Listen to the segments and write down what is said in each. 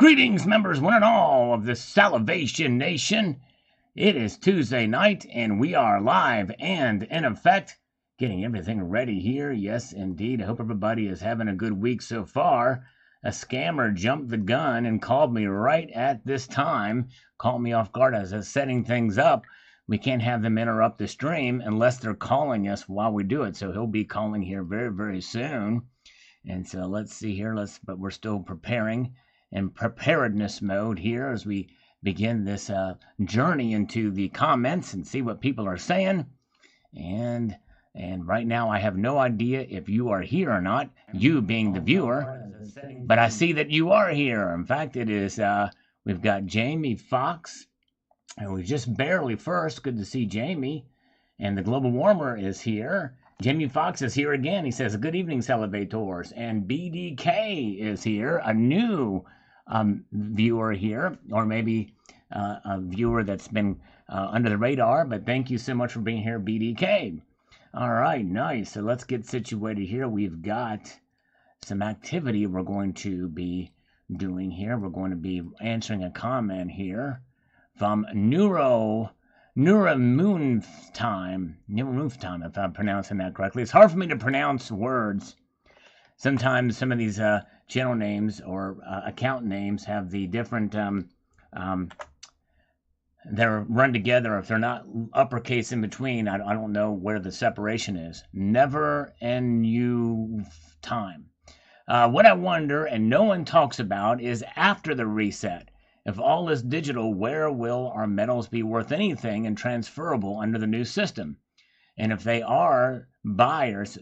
Greetings, members, one and all of the Salivation Nation. It is Tuesday night, and we are live and in effect, getting everything ready here. Yes, indeed. I hope everybody is having a good week so far. A scammer jumped the gun and called me right at this time. Caught me off guard as I was setting things up. We can't have them interrupt the stream unless they're calling us while we do it. So he'll be calling here very, very soon. And so let's see here. But we're still preparing in preparedness mode here as we begin this journey into the comments and see what people are saying. And right now I have no idea if you are here or not, you being the viewer, but I see that you are here. In fact, it is, we've got Jamie Fox, and we just barely first. Good to see Jamie. And the Global Warmer is here. Jamie Fox is here again. He says, good evening, Salivators. And BDK is here, a new viewer here, or maybe a viewer that's been under the radar, but thank you so much for being here, BDK. All right, nice. So let's get situated here. We've got some activity we're going to be doing here. We're going to be answering a comment here from Neuromoon Time, if I'm pronouncing that correctly. It's hard for me to pronounce words. Sometimes some of these channel names or account names have the different, they're run together. If they're not uppercase in between, I don't know where the separation is. Never NU time. What I wonder, and no one talks about, is after the reset. If all is digital, where will our metals be worth anything and transferable under the new system? And if they are buyers,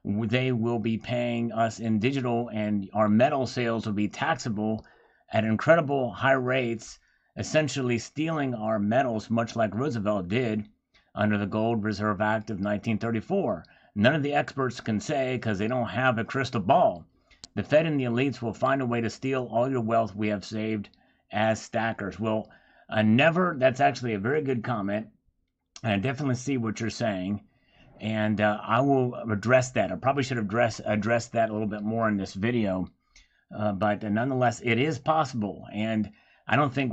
they will be paying us in digital, and our metal sales will be taxable at incredible high rates, essentially stealing our metals, much like Roosevelt did under the Gold Reserve Act of 1934. None of the experts can say because they don't have a crystal ball. The Fed and the elites will find a way to steal all your wealth we have saved as stackers. Well, that's actually a very good comment. And I definitely see what you're saying. And I will address that. I probably should have addressed that a little bit more in this video. But nonetheless, it is possible. And I don't think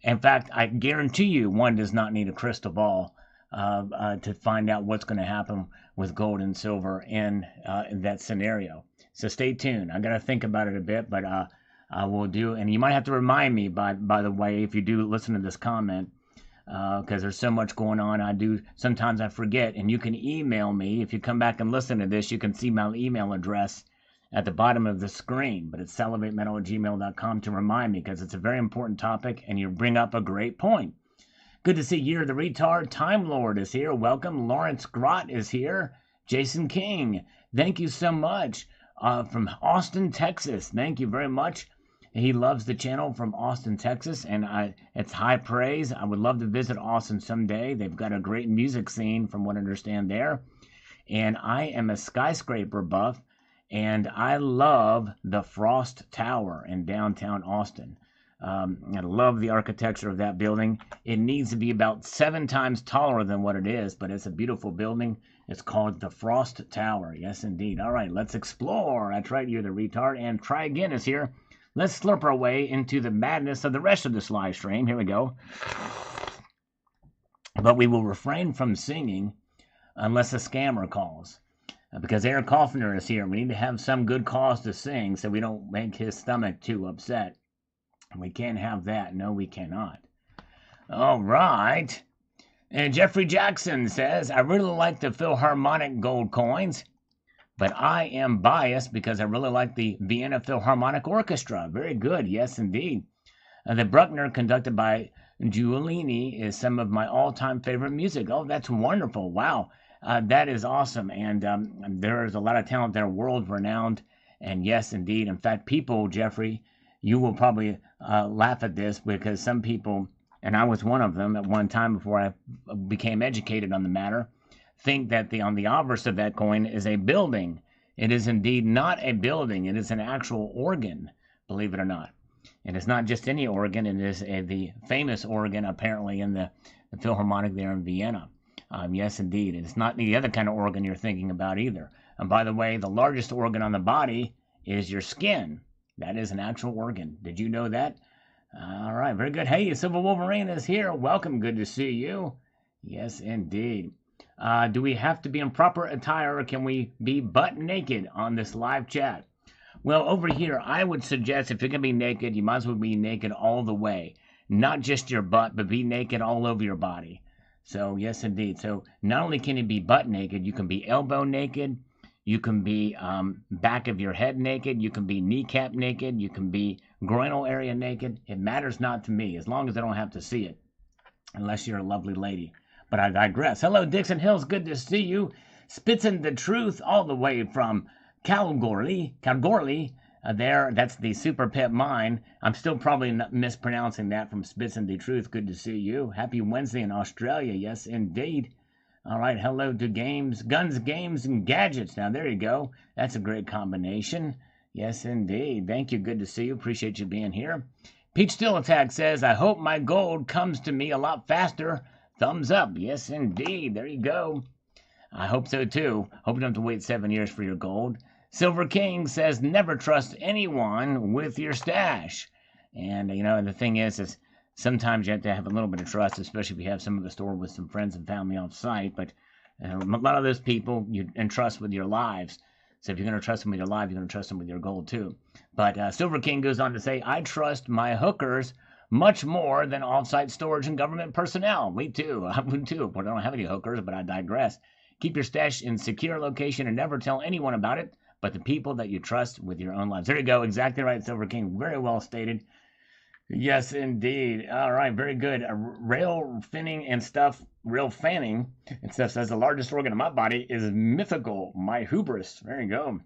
in fact, I guarantee you one does not need a crystal ball to find out what's going to happen with gold and silver in that scenario. So stay tuned. I got to think about it a bit, but I will do. And you might have to remind me, by the way, if you do listen to this comment, because there's so much going on. Sometimes I forget, and you can email me. If you come back and listen to this, you can see my email address at the bottom of the screen, but it's salivatemetal@gmail.com to remind me, because it's a very important topic, and you bring up a great point. Good to see Year the Retard. Time Lord is here. Welcome. Lawrence Grott is here. Jason King, thank you so much. From Austin, Texas, thank you very much. He loves the channel from Austin, Texas, and it's high praise. I would love to visit Austin someday. They've got a great music scene, from what I understand there. And I am a skyscraper buff, and I love the Frost Tower in downtown Austin. I love the architecture of that building. It needs to be about 7 times taller than what it is, but it's a beautiful building. It's called the Frost Tower. Yes, indeed. All right, let's explore. That's right, You're the Retard. And Try Again is here. Let's slurp our way into the madness of the rest of this live stream. Here we go. But we will refrain from singing unless a scammer calls. Because Eric Hoffner is here. We need to have some good cause to sing so we don't make his stomach too upset. We can't have that. No, we cannot. All right. And Jeffrey Jackson says, I really like the Philharmonic gold coins, but I am biased because I really like the Vienna Philharmonic Orchestra. Very good. Yes, indeed. The Bruckner, conducted by Giulini, is some of my all-time favorite music. Oh, that's wonderful. Wow. That is awesome. And there is a lot of talent there, world-renowned. And yes, indeed. In fact, people, Jeffrey, you will probably laugh at this, because some people, and I was one of them at one time before I became educated on the matter, think that on the obverse of that coin is a building. It is indeed not a building. It is an actual organ, believe it or not. And it's not just any organ. It is the famous organ, apparently, in the Philharmonic there in Vienna. Yes, indeed. And it's not the other kind of organ you're thinking about either. And by the way, the largest organ on the body is your skin. That is an actual organ. Did you know that? All right, very good. Hey, Silver Wolverine is here. Welcome. Good to see you. Yes, indeed. Do we have to be in proper attire, or can we be butt naked on this live chat? Well, over here, I would suggest if you're going to be naked, you might as well be naked all the way. Not just your butt, but be naked all over your body. So, yes, indeed. So, not only can you be butt naked, you can be elbow naked. You can be back of your head naked. You can be kneecap naked. You can be groinal area naked. It matters not to me as long as I don't have to see it, unless you're a lovely lady. But I digress. Hello, Dixon Hills. Good to see you. Spitting the truth all the way from Calgary. There, that's the Super Pet Mine. I'm still probably mispronouncing that from Spitting the Truth. Good to see you. Happy Wednesday in Australia. Yes, indeed. All right, hello to games, guns, games, and gadgets. Now, there you go. That's a great combination. Yes, indeed. Thank you. Good to see you. Appreciate you being here. Peach Steel Attack says, I hope my gold comes to me a lot faster. Thumbs up. Yes, indeed. There you go. I hope so, too. Hope you don't have to wait 7 years for your gold. Silver King says, never trust anyone with your stash. And, the thing is sometimes you have to have a little bit of trust, especially if you have some of the store with some friends and family on site. But a lot of those people you entrust with your lives. So if you're going to trust them with your life, you're going to trust them with your gold too. But Silver King goes on to say, I trust my hookers much more than off-site storage and government personnel. Me too. I would too. But I don't have any hookers, but I digress. Keep your stash in secure location and never tell anyone about it, but the people that you trust with your own lives. There you go. Exactly right, Silver King. Very well stated. Yes, indeed. All right, very good. Rail fanning and stuff says the largest organ in my body is mythical, my hubris. There you go.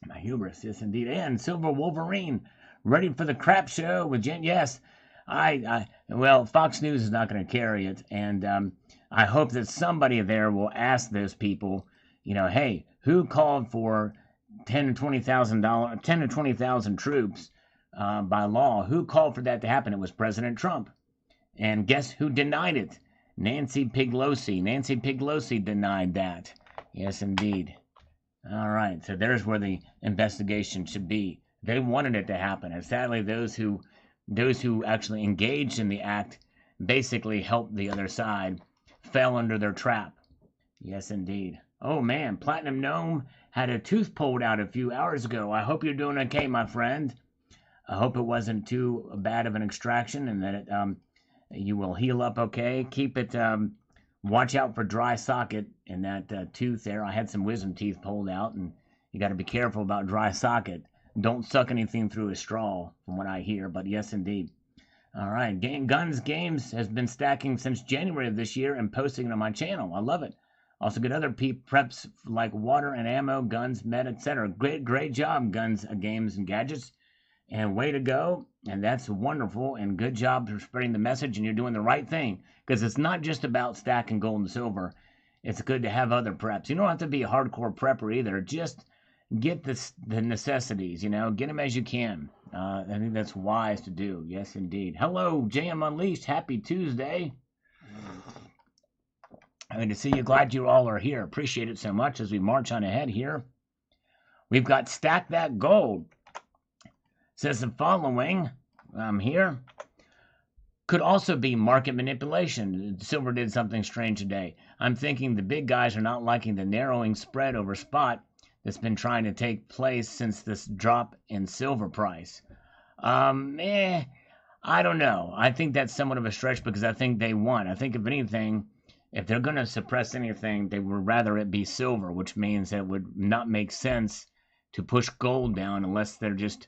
My hubris, yes, indeed. And Silver Wolverine, ready for the crap show with Jen. Yes, well, Fox News is not going to carry it, and I hope that somebody there will ask those people, hey, who called for 10 to 20,000 troops? By law. Who called for that to happen? It was President Trump. And guess who denied it? Nancy Pelosi. Nancy Pelosi denied that. Yes, indeed. All right. So there's where the investigation should be. They wanted it to happen. And sadly, those who actually engaged in the act basically helped the other side, fell under their trap. Yes, indeed. Oh, man. Platinum Gnome had a tooth pulled out a few hours ago. I hope you're doing okay, my friend. I hope it wasn't too bad of an extraction and that you will heal up okay. Keep it, watch out for dry socket in that tooth there. I had some wisdom teeth pulled out, and you got to be careful about dry socket. Don't suck anything through a straw, from what I hear, but yes, indeed. All right, Guns Games has been stacking since January of this year and posting it on my channel. I love it. Also get other preps like water and ammo, guns, med, etc. Great job, Guns, Games, and Gadgets. And way to go. And that's wonderful. And good job for spreading the message. And you're doing the right thing. Because it's not just about stacking gold and silver. It's good to have other preps. You don't have to be a hardcore prepper either. Just get the necessities, Get them as you can. I think that's wise to do. Yes, indeed. Hello, JM Unleashed. Happy Tuesday. Good to see you. Glad you all are here. Appreciate it so much as we march on ahead here. We've got Stack That Gold. Says the following, here, could also be market manipulation. Silver did something strange today. I'm thinking the big guys are not liking the narrowing spread over spot that's been trying to take place since this drop in silver price. I don't know. I think that's somewhat of a stretch because I think they won. I think if anything, if they're going to suppress anything, they would rather it be silver, which means that it would not make sense to push gold down unless there's just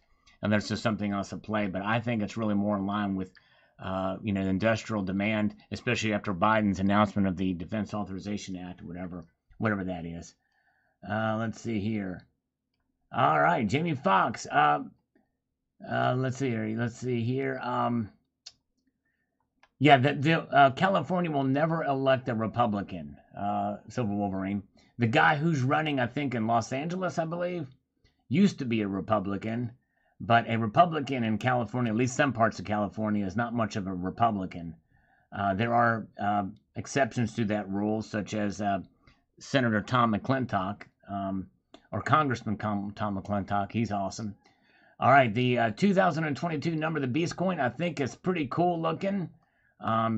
something else at play. But I think it's really more in line with, industrial demand, especially after Biden's announcement of the Defense Authorization Act, whatever that is. Let's see here. All right, Jamie Foxx. Let's see here. California will never elect a Republican. Silver Wolverine. The guy who's running, I think, in Los Angeles, I believe, used to be a Republican. But a Republican in California, at least some parts of California, is not much of a Republican. There are exceptions to that rule, such as Senator Tom McClintock, or Congressman Tom McClintock. He's awesome. All right, the 2022 number of the Beast coin, I think, is pretty cool looking.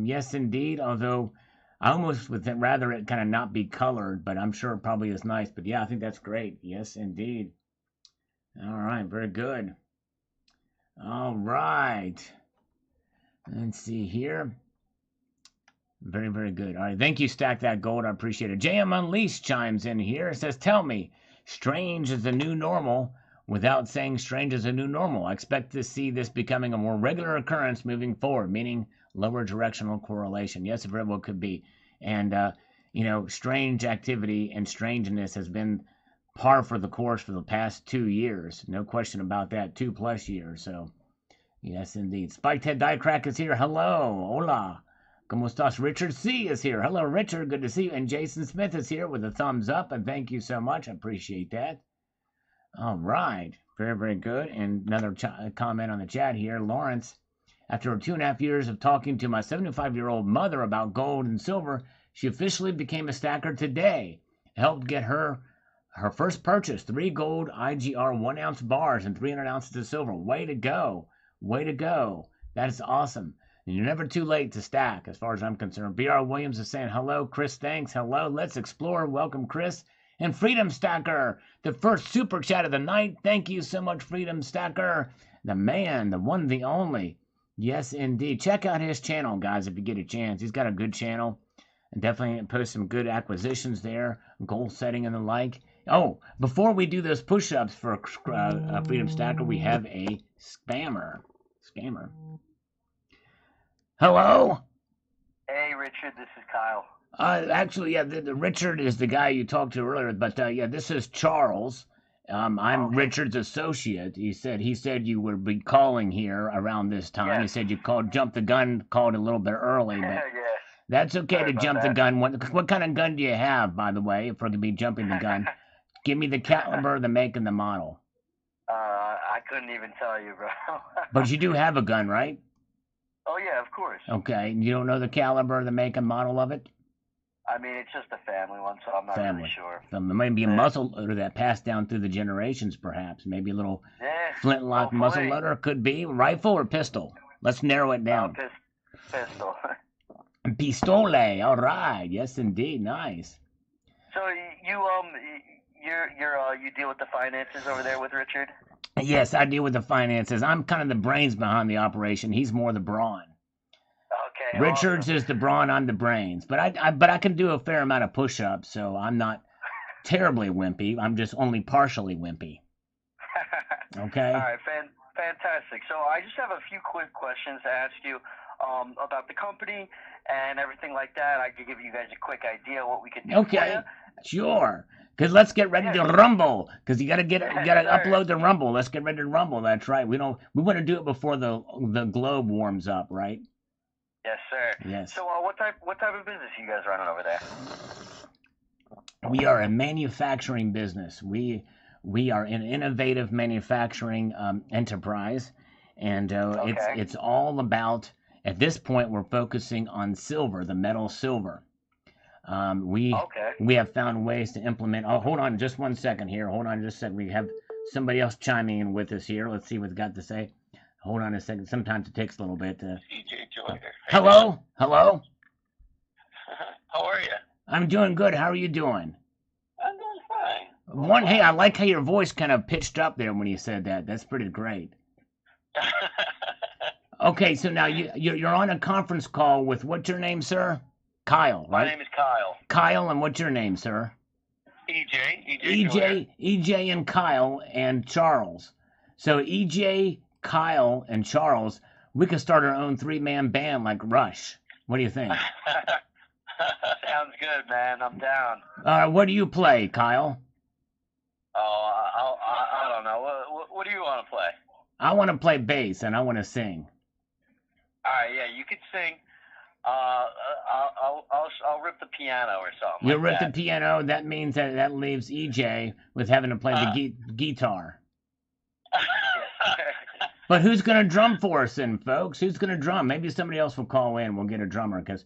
Yes, indeed. Although I almost would rather it kind of not be colored, but I'm sure it probably is nice. But yeah, I think that's great. Yes, indeed. All right, very good. All right. Let's see here. Very, very good. All right, thank you, Stack That Gold. I appreciate it. JM Unleashed chimes in here. It says, tell me, strange is the new normal without saying strange is a new normal. I expect to see this becoming a more regular occurrence moving forward, meaning lower directional correlation. Yes, it very well could be. And, strange activity and strangeness has been par for the course for the past 2 years. No question about that, 2+ years. So, yes, indeed. Spiked Head Die Crack is here. Hello. Hola. ¿Cómo estás? Richard C. is here. Hello, Richard. Good to see you. And Jason Smith is here with a thumbs up, and thank you so much. I appreciate that. All right. Very, very good. And another comment on the chat here. Lawrence, after 2.5 years of talking to my 75-year-old mother about gold and silver, she officially became a stacker today. Helped get her first purchase, 3 gold IGR 1-ounce bars and 300 ounces of silver. Way to go. Way to go. That is awesome. And you're never too late to stack, as far as I'm concerned. B.R. Williams is saying, hello, Chris, thanks. Hello, let's explore. Welcome, Chris. And Freedom Stacker, the first super chat of the night. Thank you so much, Freedom Stacker. The man, the one, the only. Yes, indeed. Check out his channel, guys, if you get a chance. He's got a good channel. And definitely post some good acquisitions there, goal setting and the like. Oh, before we do those push-ups for Freedom Stacker, we have a scammer. Hello? Hey, Richard, this is Kyle. Actually, yeah, the Richard is the guy you talked to earlier, but yeah, this is Charles. I'm okay. Richard's associate. He said you would be calling here around this time. Yes. He said you jumped the gun, called a little bit early, but yeah. That's okay. Sorry to jump the gun. What kind of gun do you have, by the way, if we're going to be jumping the gun? Give me the caliber, the make, and the model. I couldn't even tell you, bro. But you do have a gun, right? Oh, yeah, of course. Okay. You don't know the caliber, the make, and model of it? I mean, it's just a family one, so I'm not really sure. So maybe a muzzle loader that passed down through the generations, perhaps. Maybe a little flintlock muzzle loader. Could be. Rifle or pistol? Let's narrow it down. Pistol. Pistole. All right. Yes, indeed. Nice. So you deal with the finances over there with Richard? Yes, I deal with the finances. I'm kind of the brains behind the operation. He's more the brawn. Okay. Richards is the brawn. I'm the brains. But I can do a fair amount of push-ups, so I'm not terribly wimpy. I'm just only partially wimpy. Okay. All right. Fantastic. So I just have a few quick questions to ask you about the company and everything like that. I could give you guys a quick idea what we could do. Okay. Sure. Because let's get ready to rumble. Because you gotta upload the rumble. Let's get ready to rumble. That's right. We want to do it before the globe warms up, right? Yes, sir. Yes. So what type of business are you guys running over there? We are a manufacturing business. We are an innovative manufacturing enterprise, and it's all about. At this point, we're focusing on silver, the metal silver. We have found ways to implement. Oh, hold on just 1 second here. Hold on just a second. We have somebody else chiming in with us here. Let's see what they've got to say. Hold on a second. Sometimes it takes a little bit. Hello? Hello? How are you? I'm doing good. How are you doing? I'm doing fine. Hey, I like how your voice kind of pitched up there when you said that. That's pretty great. Okay, so now you're on a conference call with what's your name, sir? Kyle, right? My name is Kyle. Kyle, and what's your name, sir? EJ and Kyle and Charles. So EJ, Kyle, and Charles, we could start our own 3-man band like Rush. What do you think? Sounds good, man. I'm down. What do you play, Kyle? Oh, I don't know. What do you want to play? I want to play bass, and I want to sing. All right, yeah, you could sing. I'll rip the piano or something. You'll rip the piano. That means that leaves EJ with having to play the guitar. But who's going to drum for us then, folks? Who's going to drum? Maybe somebody else will call in. We'll get a drummer because,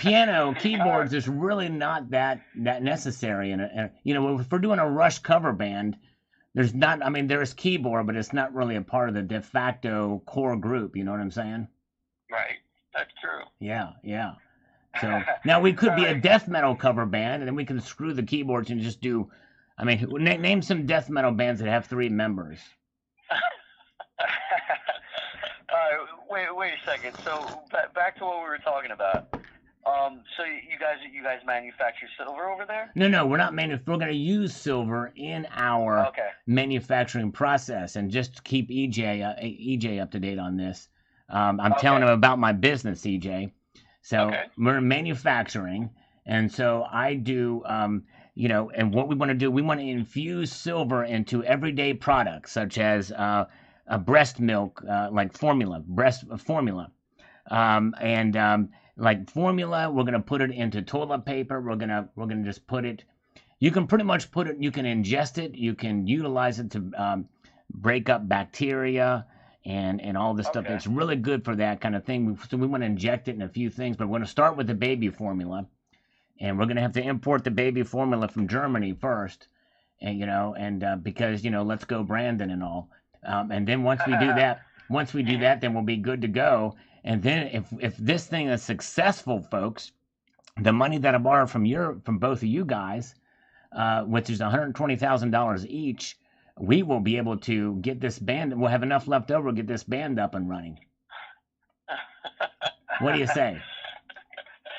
piano, keyboards is really not that necessary. And if we're doing a Rush cover band, There's not. I mean, there's keyboard, but it's not really a part of the de facto core group. You know what I'm saying? Right. That's true. Yeah, yeah. So now we could be a Alright. death metal cover band, and then we can screw the keyboards and just do. I mean, name some death metal bands that have 3 members. Wait a second. So back to what we were talking about. So you guys manufacture silver over there? No, we're not we're going to use silver in our Okay. manufacturing process, and just to keep EJ up to date on this. I'm Okay. telling him about my business, EJ. So Okay. we're manufacturing, and so I do, you know, and what we want to do, we want to infuse silver into everyday products such as breast milk, like breast formula, like formula. We're gonna put it into toilet paper. We're gonna just put it. You can pretty much put it. You can ingest it. You can utilize it to break up bacteria and all this stuff. Okay. It's really good for that kind of thing. So we want to inject it in a few things, but we're going to start with the baby formula, and we're going to have to import the baby formula from Germany first, and because let's go Brandon and all, and then once we do that, then we'll be good to go. And then if this thing is successful, folks, the money that I borrowed from both of you guys, which is $120,000 each. We will be able to get this band. We'll have enough left over to get this band up and running. What do you say?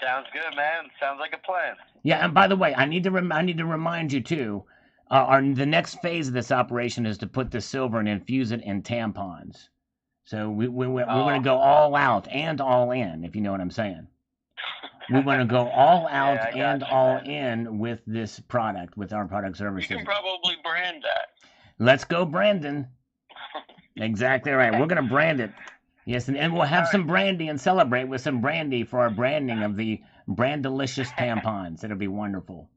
Sounds good, man. Sounds like a plan. Yeah, and by the way, I need to remind you too. The next phase of this operation is to put the silver and infuse it in tampons. So we want to go all out and all in, if you know what I'm saying. We want to go all out and all in with this product, with our product services. You can probably brand that. Let's go, Brandon. Exactly right. We're going to brand it. Yes, and we'll have some brandy and celebrate with some brandy for our branding of the Brand-delicious tampons. It'll be wonderful.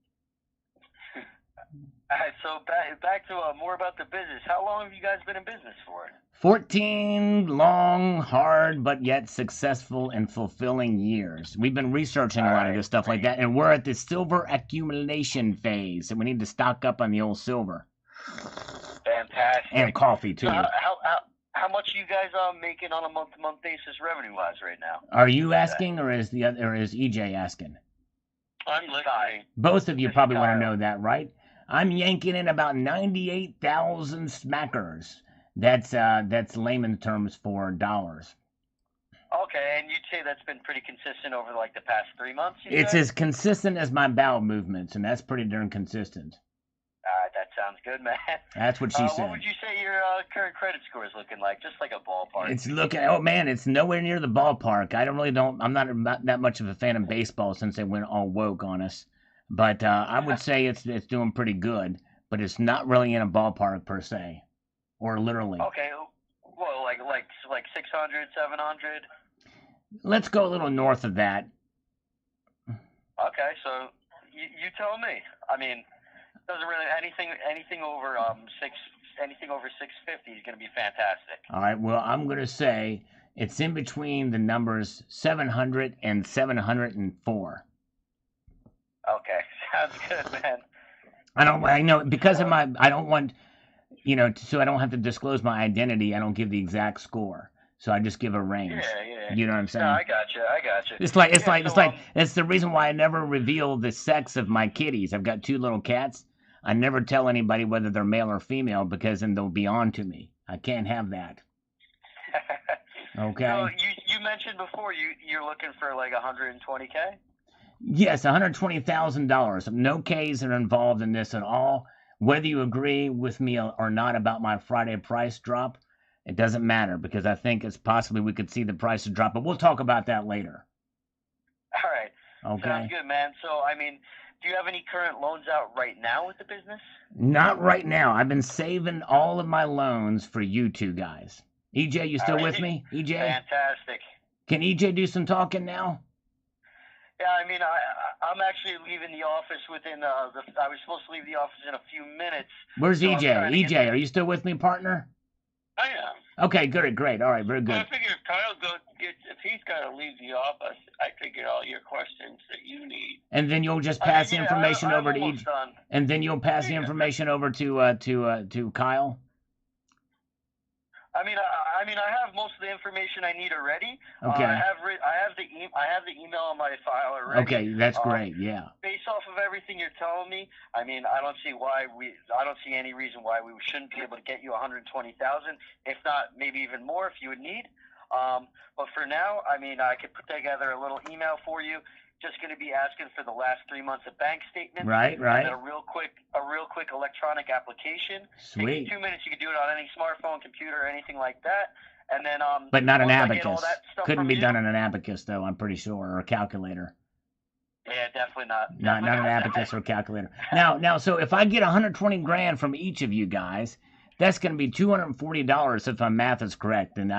All right, so back to more about the business. How long have you guys been in business for? 14 long, hard, but yet successful and fulfilling years. We've been researching a lot of this stuff like that, and we're at the silver accumulation phase, and we need to stock up on the old silver. Fantastic. And coffee, too. So how much are you guys making on a month-to-month basis revenue-wise right now? Are you asking, or is EJ asking? I'm listening. Both of you probably want to know that, right? I'm yanking in about 98,000 smackers. That's layman terms for dollars. Okay, and you'd say that's been pretty consistent over like the past 3 months? It's as consistent as my bowel movements, and that's pretty darn consistent. That sounds good, man. That's what she said. What would you say your current credit score is looking like? Just like a ballpark. It's nowhere near the ballpark. I'm not that much of a fan of baseball since they went all woke on us. But I would say it's doing pretty good, but it's not really in a ballpark per se, or literally. Okay, well, like 600, 700? Let's go a little north of that. Okay, so you tell me. I mean, doesn't really anything over 650 is going to be fantastic. All right, well, I'm going to say it's in between the numbers 700 and 704. Okay, sounds good, man. I know because of I don't want, so I don't have to disclose my identity. I don't give the exact score, so I just give a range. Yeah. You know what I'm saying? No, I got you. It's the reason why I never reveal the sex of my kitties. I've got 2 little cats. I never tell anybody whether they're male or female because then they'll be on to me. I can't have that. Okay. So you mentioned before you're looking for like 120K? Yes, $120,000. No K's are involved in this at all. Whether you agree with me or not about my Friday price drop, it doesn't matter because I think it's possibly we could see the prices drop, but we'll talk about that later. All right. Okay. Sounds good, man. So, I mean, do you have any current loans out right now with the business? Not right now. I've been saving all of my loans for you 2 guys. EJ, you still with me? EJ? Fantastic. Can EJ do some talking now? Yeah, I mean, I'm actually leaving the office within I was supposed to leave the office in a few minutes. Where's so EJ? EJ, are you still with me, partner? I am. Okay, good, great. All right, very Well, I good. figure if Kyle, if he's got to leave the office, I could get all your questions that you need. And then you'll just pass the information over to EJ. And then you'll pass the information over to Kyle. I mean, I have most of the information I need already. Okay. I have the email on my file already. Okay, that's great. Yeah. Based off of everything you're telling me, I mean, I don't see any reason why we shouldn't be able to get you 120,000, if not maybe even more if you would need. But for now, I mean, I could put together a little email for you. Just going to be asking for the last 3 months of bank statements. Right. And then a real quick electronic application. Sweet. Take 2 minutes. You can do it on any smartphone, computer, or anything like that. And then but not an abacus. Couldn't be done on an abacus though. I'm pretty sure, or a calculator. Yeah, definitely not. Not an abacus or calculator. Now, so if I get 120 grand from each of you guys, that's going to be $240 if my math is correct. And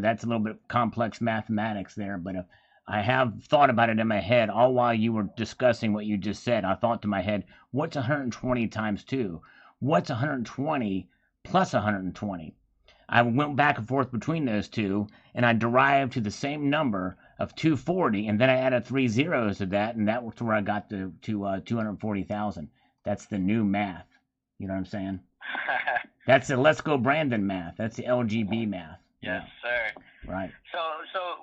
that's a little bit complex mathematics there, but I have thought about it in my head all while you were discussing what you just said. I thought to my head, what's 120 times 2? What's 120 plus 120? I went back and forth between those two, and I derived to the same number of 240, and then I added 3 zeros to that, and that was where I got to 240,000. That's the new math. You know what I'm saying? That's the Let's Go Brandon math. That's the LGB math. Yes, sir. Right. So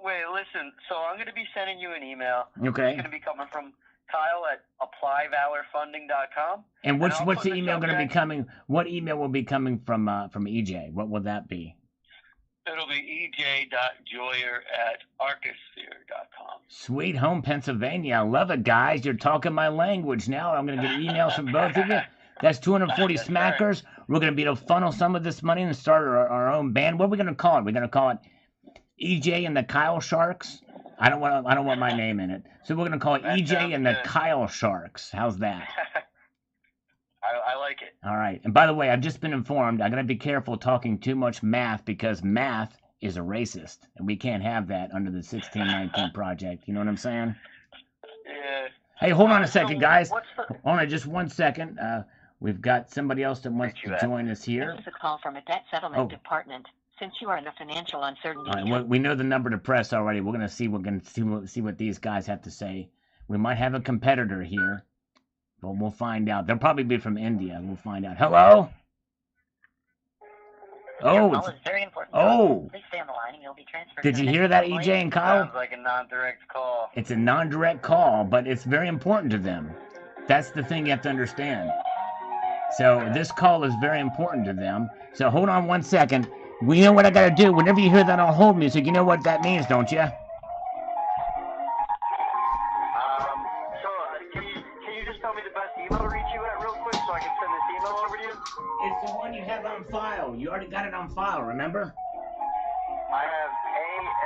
wait, listen. So I'm going to be sending you an email. Okay. It's going to be coming from Kyle at applyvalorfunding.com. And what's the email going to be coming? What email will be coming from EJ? What will that be? It'll be ej.joyer@archisphere.com. Sweet home, Pennsylvania. I love it, guys. You're talking my language now. I'm going to get emails from both of you. That's 240 smackers. We're going to be able to funnel some of this money and start our own band. What are we going to call it? We're going to call it EJ and the Kyle Sharks. I don't want my name in it. So we're going to call it EJ and the Kyle Sharks. How's that? I like it. All right. And by the way, I've just been informed I got to be careful talking too much math because math is a racist. And we can't have that under the 1619 project. You know what I'm saying? Yeah. Hey, hold on a second, guys. Hold on just 1 second. We've got somebody else that wants to join us here. This is a call from a debt settlement department. Since you are in a financial uncertainty. All right, well, we know the number to press already. We're gonna see what these guys have to say. We might have a competitor here, but we'll find out. They'll probably be from India. We'll find out. Hello. Your call is very important. Please stay on the line and you'll be transferred. Did you hear that, EJ and Kyle? Sounds like a non-direct call. It's a non-direct call, but it's very important to them. That's the thing you have to understand. So this call is very important to them. So hold on 1 second. We know what I gotta do. Whenever you hear that on hold music, you know what that means, don't you? So can you just tell me the best email to reach you at real quick so I can send this email over to you? It's the one you have on file. You already got it on file, remember? I have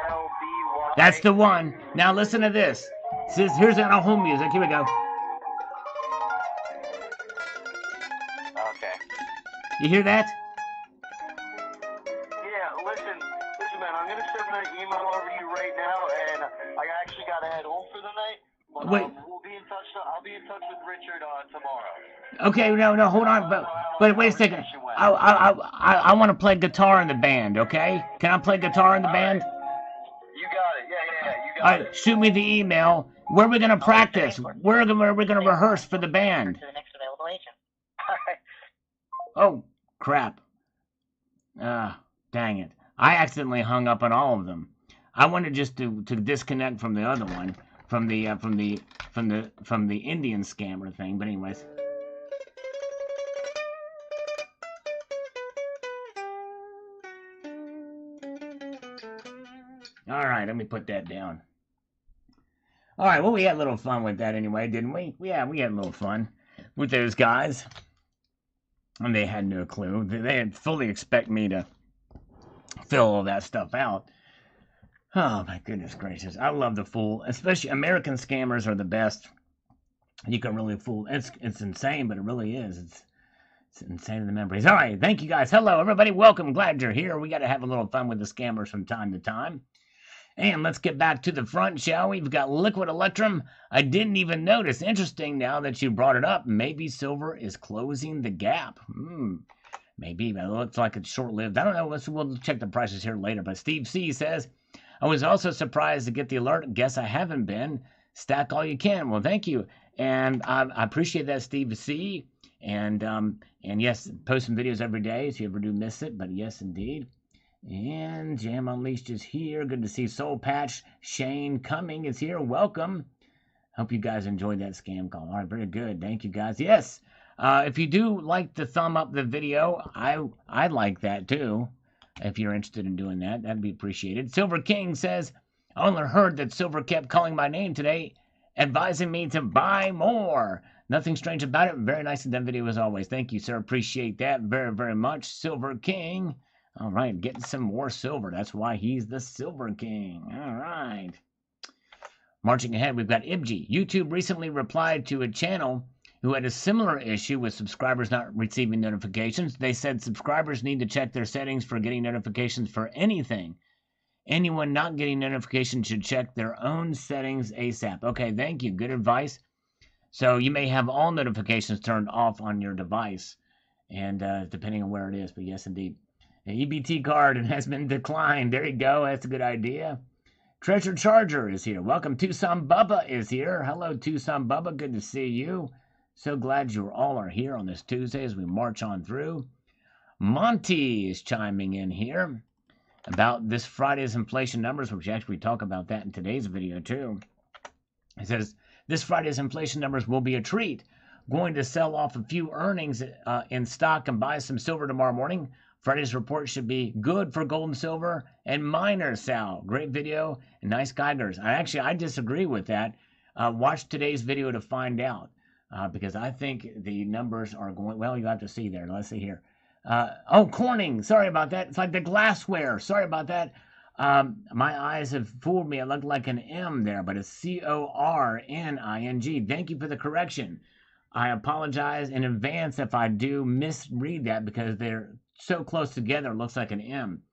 ALBY. That's the one. Now listen to this. Here's that on hold music. Here we go. Okay. You hear that? I'm going to send that email over to you right now, and I actually got to head home for the night. But, Wait. We'll be in touch. I'll be in touch with Richard tomorrow. Okay, no, hold on, but wait a second. I want to play guitar in the band, okay? Can I play guitar in the band? You got it. Yeah, you got All right, shoot me the email. Where are we going to practice? Where are we going to rehearse for the band? To the next available agent. Oh, crap. Dang it. I accidentally hung up on all of them. I wanted just to disconnect from the other one, from the Indian scammer thing. But anyways. All right, let me put that down. All right, well, we had a little fun with that anyway, didn't we? Yeah, we had a little fun with those guys. And they had no clue. They had fully expect me to fill all that stuff out. Oh, my goodness gracious. I love the fool. Especially American scammers are the best. You can really fool. It's insane, but it really is. It's insane in the memories. All right, thank you guys. Hello, everybody. Welcome. Glad you're here. We got to have a little fun with the scammers from time to time. And let's get back to the front, shall we? We've got Liquid Electrum. I didn't even notice. Interesting now that you brought it up. Maybe silver is closing the gap. Maybe, but it looks like it's short-lived. I don't know. We'll check the prices here later. But Steve C says, I was also surprised to get the alert. Guess I haven't been. Stack all you can. Well, thank you. And I appreciate that, Steve C. And yes, post some videos every day if you ever do miss it. But yes, indeed. And Jam Unleashed is here. Good to see Soul Patch. Shane Cumming is here. Welcome. Hope you guys enjoyed that scam call. All right, very good. Thank you, guys. Yes, if you do like to thumb up the video, I like that too. If you're interested in doing that, that'd be appreciated. Silver King says, I only heard that Silver kept calling my name today, advising me to buy more. Nothing strange about it. Very nice in that video as always. Thank you, sir. Appreciate that very, very much. Silver King. All right, getting some more silver. That's why he's the Silver King. All right. Marching ahead, we've got Ibji. YouTube recently replied to a channel who had a similar issue with subscribers not receiving notifications. They said subscribers need to check their settings for getting notifications for anything. Anyone not getting notifications should check their own settings ASAP. Okay, thank you. Good advice. So you may have all notifications turned off on your device, and depending on where it is. But yes, indeed. An EBT card has been declined. There you go. That's a good idea. Treasure Charger is here. Welcome. Tucson Bubba is here. Hello, Tucson Bubba. Good to see you. So glad you all are here on this Tuesday as we march on through. Monty is chiming in here about this Friday's inflation numbers, which actually we talk about that in today's video too. He says, this Friday's inflation numbers will be a treat. Going to sell off a few earnings in stock and buy some silver tomorrow morning. Friday's report should be good for gold and silver and miners, Sal. Great video and nice guiders. I disagree with that. Watch today's video to find out because I think the numbers are going, well, you have to see there. Let's see here. Corning. Sorry about that. It's like the glassware. Sorry about that. My eyes have fooled me. It looked like an M there, but it's Corning. Thank you for the correction. I apologize in advance if I do misread that because they're so close together, it looks like an M.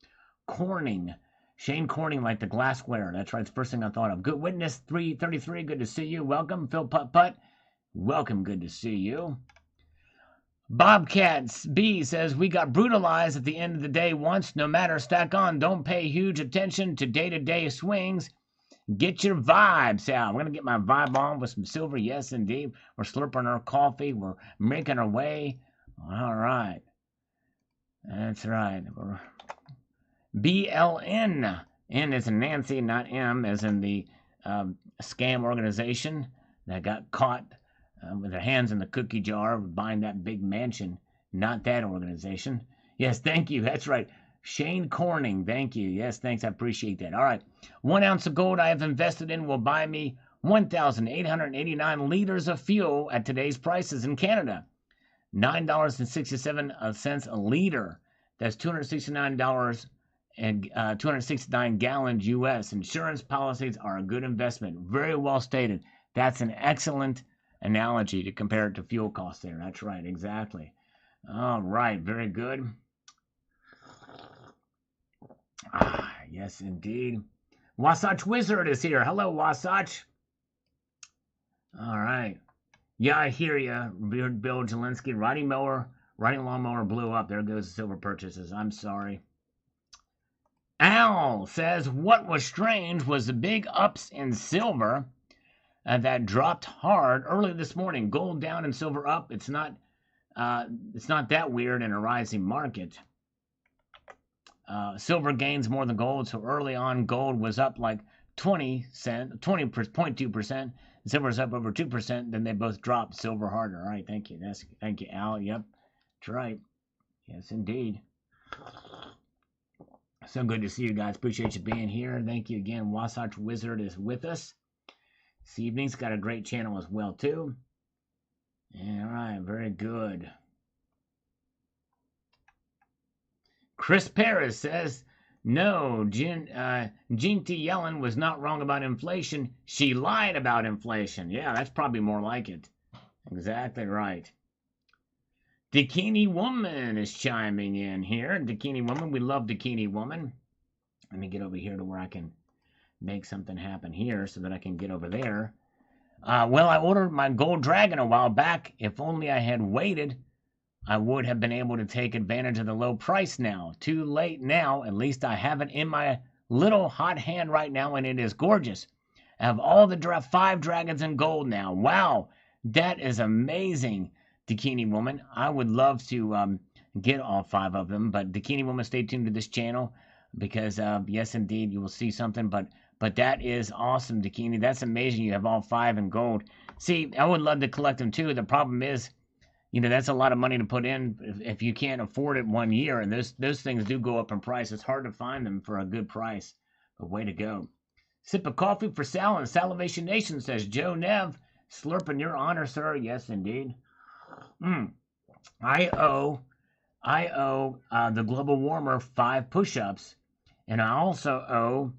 Corning. Shane Corning, like the glassware. That's right. It's the first thing I thought of. Good Witness 333. Good to see you. Welcome. Phil Putt Putt. Welcome. Good to see you. Bobcats B says, we got brutalized at the end of the day once. No matter. Stack on. Don't pay huge attention to day-to-day swings. Get your vibes out. We're going to get my vibe on with some silver. Yes, indeed. We're slurping our coffee. We're making our way. All right. That's right. BLN. N is in Nancy, not M, as in the scam organization that got caught with their hands in the cookie jar buying that big mansion. Not that organization. Yes, thank you. That's right. Shane Corning. Thank you. Yes, thanks. I appreciate that. All right. 1 ounce of gold I have invested in will buy me 1,889 liters of fuel at today's prices in Canada. $9.67 a liter. That's $269 and 269 gallons U.S. Insurance policies are a good investment. Very well stated. That's an excellent analogy to compare it to fuel costs there. That's right, exactly. All right, very good. Yes, indeed. Wasatch Wizard is here. Hello, Wasatch. All right. Yeah, I hear you, Bill Jelinski. Riding lawnmower blew up. There goes the silver purchases. I'm sorry. Al says, what was strange was the big ups in silver that dropped hard early this morning. Gold down and silver up. It's not that weird in a rising market. Silver gains more than gold, so early on gold was up like 20.2%. Silver is up over 2%. Then they both dropped. Silver harder. All right, thank you. Thank you, Al. Yep, that's right. Yes, indeed. So good to see you guys. Appreciate you being here. Thank you again. Wasatch Wizard is with us this evening. He's got a great channel as well too. All right, very good. Chris Perez says, no, Janet Yellen was not wrong about inflation. She lied about inflation. Yeah, that's probably more like it. Exactly right. Dakini Woman is chiming in here. Dakini Woman, we love Dakini Woman. Let me get over here to where I can make something happen here so that I can get over there. Well, I ordered my Gold Dragon a while back. If only I had waited, I would have been able to take advantage of the low price now. Too late now. At least I have it in my little hot hand right now, and it is gorgeous. I have all the 5 dragons in gold now. Wow, that is amazing, Bikini Woman. I would love to get all 5 of them, but Bikini Woman, stay tuned to this channel because yes, indeed, you will see something. But that is awesome, Bikini. That's amazing. You have all 5 in gold. See, I would love to collect them too. The problem is, you know, that's a lot of money to put in if you can't afford it 1 year, and those things do go up in price. It's hard to find them for a good price. But way to go. Sip of coffee for Sal and Salivation Nation, says Joe Nev. Slurping your honor, sir. Yes, indeed. I owe the Global Warmer 5 push-ups, and I also owe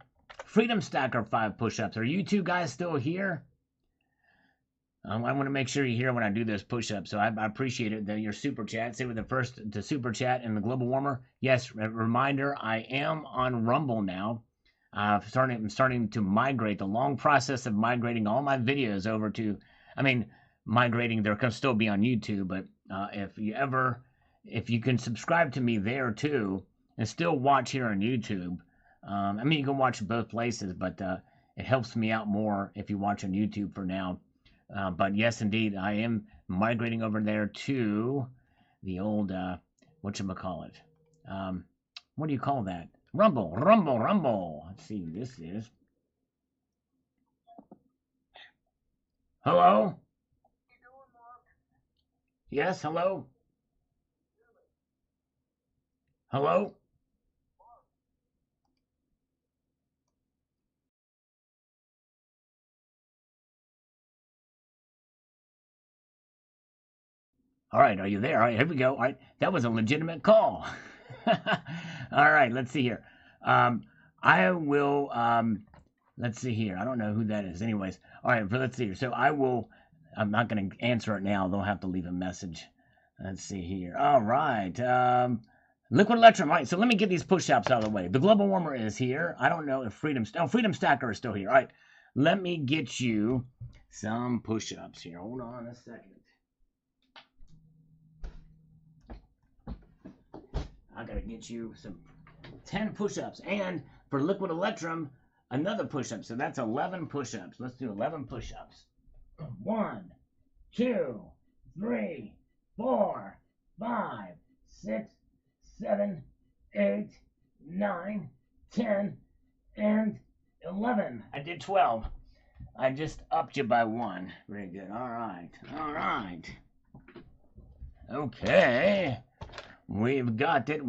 Freedom Stacker 5 push-ups. Are you 2 guys still here? I want to make sure you're here when I do those push-ups, so I appreciate it. Your super chat. Say with the super chat and the Global Warmer. Yes, reminder, I am on Rumble now. I'm starting to migrate, the long process of migrating all my videos over to, migrating, they're going to still be on YouTube, but if you can subscribe to me there too, and still watch here on YouTube, you can watch both places, but it helps me out more if you watch on YouTube for now. But yes, indeed, I am migrating over there to the old, whatchamacallit. What do you call that? Rumble. Let's see who this is. Hello? Yes, hello? Hello? All right, are you there? All right, here we go. All right, that was a legitimate call. All right, let's see here. I will, let's see here. I don't know who that is. Anyways, all right, let's see here. So I'm not going to answer it now. They'll have to leave a message. Let's see here. All right. Liquid Electrum. All right, so let me get these push-ups out of the way. The Global Warmer is here. I don't know if Freedom Stacker is still here. All right, let me get you some push-ups here. Hold on a second. I gotta get you some 10 push-ups, and for Liquid Electrum, another push-up. So that's 11 push-ups. Let's do 11 push-ups. 1, 2, 3, 4, 5, 6, 7, 8, 9, 10, and 11. I did 12. I just upped you by 1. Very good. All right. Okay. We've got it.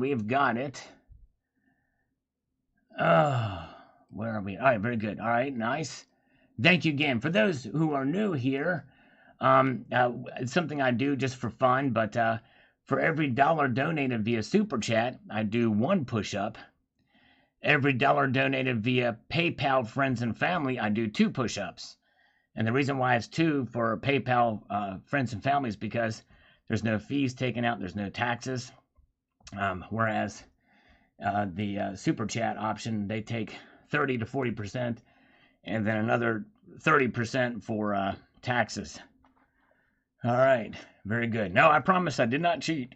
Where are we? All right, very good. All right, nice. Thank you again. For those who are new here, it's something I do just for fun, but for every dollar donated via Super Chat, I do 1 push-up. Every dollar donated via PayPal Friends and Family, I do 2 push-ups. And the reason why it's 2 for PayPal Friends and Family is because there's no fees taken out, there's no taxes. Whereas the Super Chat option, they take 30 to 40%, and then another 30% for taxes. All right, very good. No, I promise I did not cheat.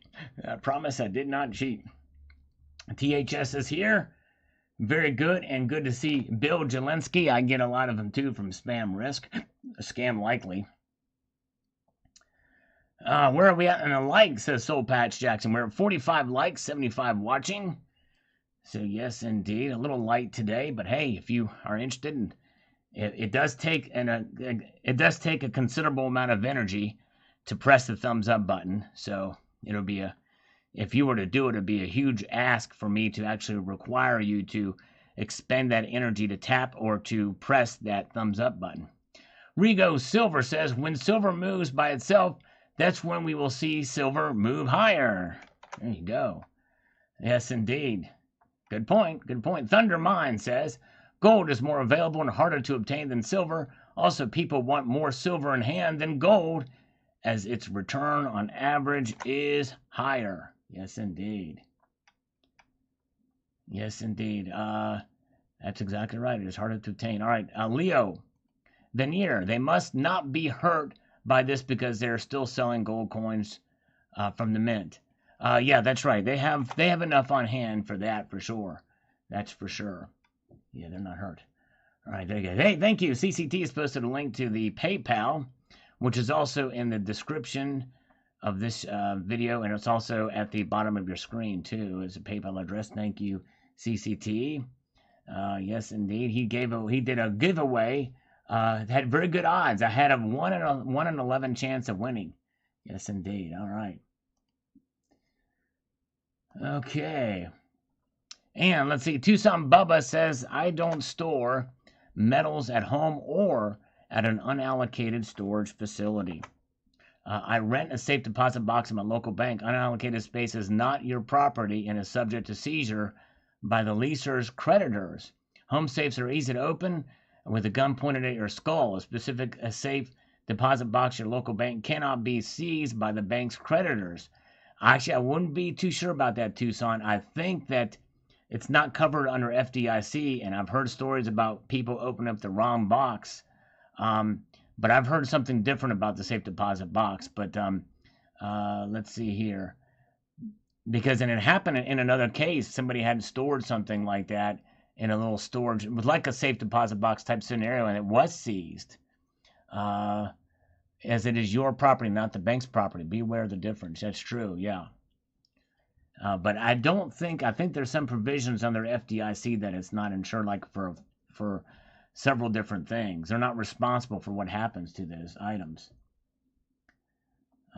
THS is here. Very good, and good to see Bill Jelensky. I get a lot of them too from Spam Risk. Scam Likely. Where are we at in the likes, says Soul Patch Jackson? We're at 45 likes, 75 watching. So yes, indeed, a little light today, but hey, if you are interested, in, it does take a considerable amount of energy to press the thumbs up button. So it'll be if you were to do it, it'd be a huge ask for me to actually require you to expend that energy to tap or to press that thumbs up button. Rigo Silver says, when silver moves by itself, that's when we will see silver move higher. There you go. Yes, indeed. Good point. Thunder Mine says, gold is more available and harder to obtain than silver. Also, people want more silver in hand than gold, as its return on average is higher. Yes, indeed. That's exactly right. It is harder to obtain. All right, Leo Veneer, they must not be hurt by this because they're still selling gold coins from the mint. Yeah, that's right. They have enough on hand for that, for sure. That's for sure. Yeah, they're not hurt. All right, there you go. Hey, thank you. CCT has posted a link to the PayPal, which is also in the description of this video, and it's also at the bottom of your screen too. Is a PayPal address. Thank you, CCT. Yes, indeed. He did a giveaway. Had very good odds. I had a 1 in 11 chance of winning. Yes, indeed. All right. Okay. And let's see. Tucson Bubba says, I don't store metals at home or at an unallocated storage facility. I rent a safe deposit box in my local bank. Unallocated space is not your property and is subject to seizure by the leaser's creditors. Home safes are easy to open with a gun pointed at your skull. A safe deposit box at your local bank cannot be seized by the bank's creditors. Actually, I wouldn't be too sure about that, Tucson. I think that it's not covered under FDIC, and I've heard stories about people opening up the wrong box. But I've heard something different about the safe deposit box. But let's see here. Because it happened in another case. Somebody had stored something like that in a little storage. It was like a safe deposit box type scenario, and it was seized. As it is your property, not the bank's property. Beware of the difference. That's true, yeah. But I think there's some provisions under FDIC that it's not insured, like for several different things. They're not responsible for what happens to those items.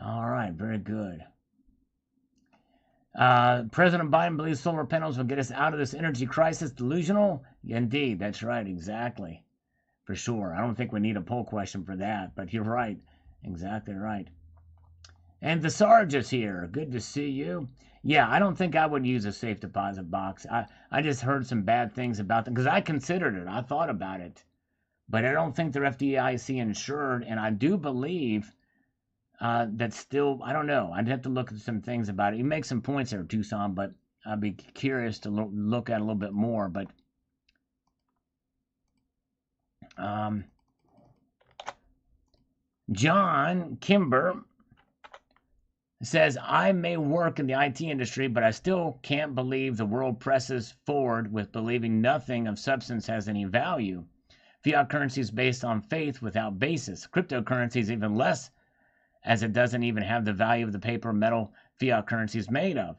All right, very good. President Biden believes solar panels will get us out of this energy crisis. Delusional? Indeed, that's right, exactly. For sure. I don't think we need a poll question for that, but you're right. Exactly right. And the Sarge is here. Good to see you. Yeah, I don't think I would use a safe deposit box. I just heard some bad things about them because I considered it. I thought about it. But I don't think they're FDIC insured, and I do believe that still, I don't know. I'd have to look at some things about it. You make some points there, Tucson, but I'd be curious to look at a little bit more. But John Kimber says, I may work in the IT industry, but I still can't believe the world presses forward with believing nothing of substance has any value. Fiat currency is based on faith without basis. Cryptocurrency is even less, as it doesn't even have the value of the paper metal fiat currency is made of.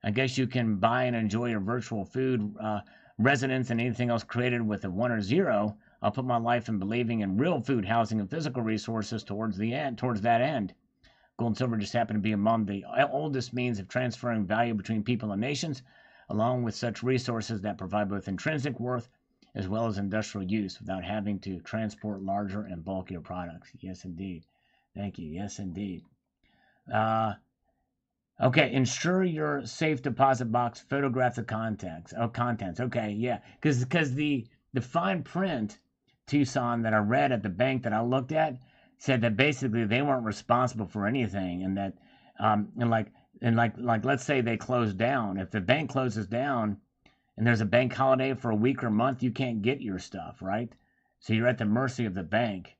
I guess you can buy and enjoy your virtual food, residence, and anything else created with a 1 or 0. I'll put my life in believing in real food, housing, and physical resources towards that end. Gold and silver just happen to be among the oldest means of transferring value between people and nations, along with such resources that provide both intrinsic worth as well as industrial use without having to transport larger and bulkier products. Yes, indeed. Thank you. Yes, indeed. Okay, ensure your safe deposit box photographs the contents. Okay, yeah. Because the fine print, Tucson, that I read at the bank that I looked at, said that basically they weren't responsible for anything, and that like let's say they closed down. If the bank closes down and there's a bank holiday for a week or month, you can't get your stuff, right? So you're at the mercy of the bank.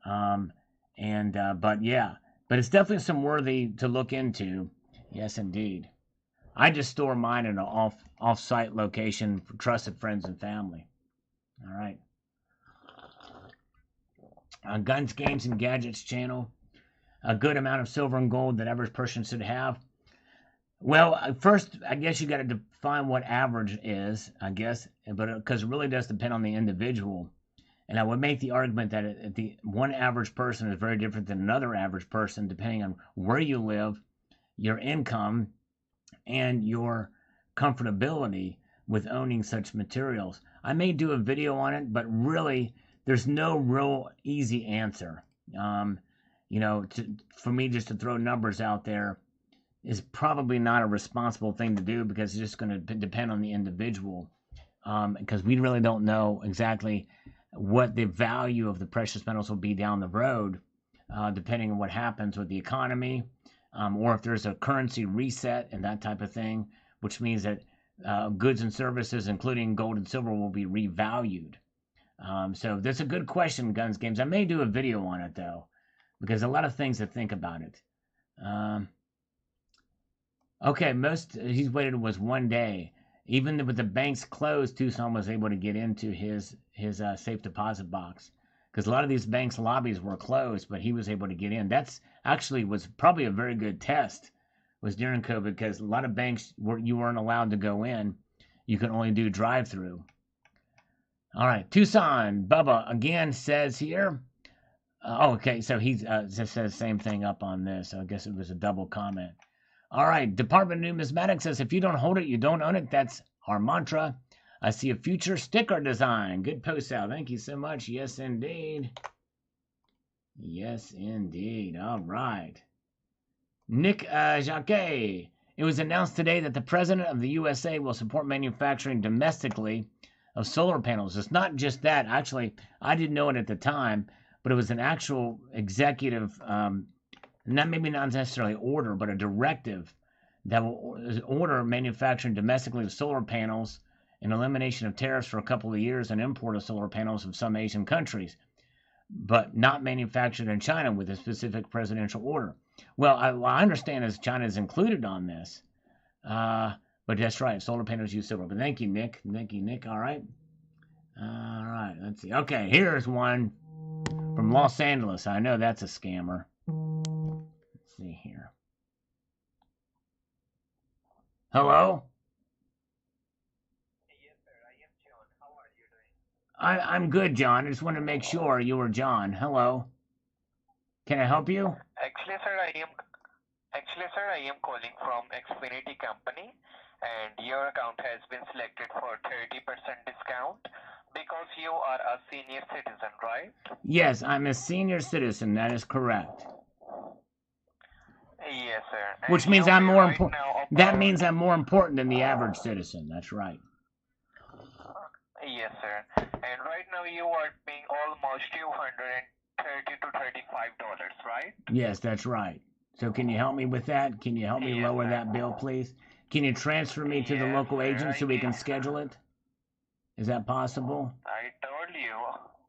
But yeah, but it's definitely some worthy to look into. Yes, indeed. I just store mine in an off-site location for trusted friends and family. All right. Guns, Games, and Gadgets channel. A good amount of silver and gold that average person should have. Well, first, I guess you got to define what average is, I guess, but because it really does depend on the individual. And I would make the argument that the one average person is very different than another average person, depending on where you live, your income, and your comfortability with owning such materials. I may do a video on it, but really, there's no real easy answer. For me just to throw numbers out there is probably not a responsible thing to do, because it's just going to depend on the individual. Because we really don't know exactly what the value of the precious metals will be down the road, depending on what happens with the economy, or if there's a currency reset and that type of thing, which means that goods and services, including gold and silver, will be revalued. So that's a good question, Guns Games. I may do a video on it, though, because a lot of things to think about it. Okay, he's waited was 1 day. Even with the banks closed, Tucson was able to get into his safe deposit box because a lot of these banks' lobbies were closed, but he was able to get in. That's actually was probably a very good test. Was during COVID because a lot of banks you weren't allowed to go in. You could only do drive-through. All right, Tucson Bubba again says here. Okay, so he just says the same thing up on this. So I guess it was a double comment. All right, Department of Numismatics says, if you don't hold it, you don't own it. That's our mantra. I see a future sticker design. Good post out. Thank you so much. Yes, indeed. Yes, indeed. All right. Nick Jacquet. It was announced today that the President of the USA will support manufacturing domestically of solar panels. It's not just that. Actually, I didn't know it at the time, but it was an actual executive maybe not necessarily order, but a directive that will order manufacturing domestically of solar panels and elimination of tariffs for a couple of years and import of solar panels of some Asian countries, but not manufactured in China with a specific presidential order. Well, I understand as China is included on this, but that's right, solar panels use silver. But thank you, Nick. Thank you, Nick. All right. All right, let's see. Okay, here's one from Los Angeles. I know that's a scammer. Let's see here. Hello? Yes, sir. I am John. How are you doing? I'm good, John. I just wanted to make sure you were John. Hello. Can I help you? Actually, sir, I am calling from Xfinity Company, and your account has been selected for 30% discount because you are a senior citizen, right? Yes, I'm a senior citizen. That is correct. Yes, sir. And Which means you I'm pay more right important. now That about- means I'm more important than the average citizen. That's right. Yes, sir. And right now you are paying almost $230 to $35, right? Yes, that's right. So can you help me with that? Can you help me Yes, lower sir. that bill, please? Can you transfer me to the Yes, local sir, agent so we can can. schedule it? Is that possible? I told you.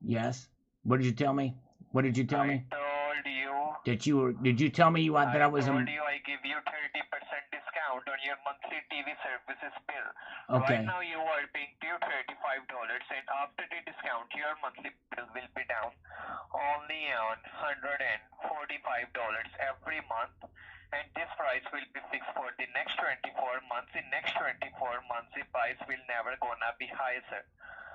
Yes. What did you tell me? What did you tell me? I told you. Did you tell me that I was told you I give you 30% discount on your monthly TV services bill. Okay. Right now you are paying $235, and after the discount, your monthly bill will be down only on $145 every month. And this price will be fixed for the next 24 months. In next 24 months, the price will never gonna be higher, sir.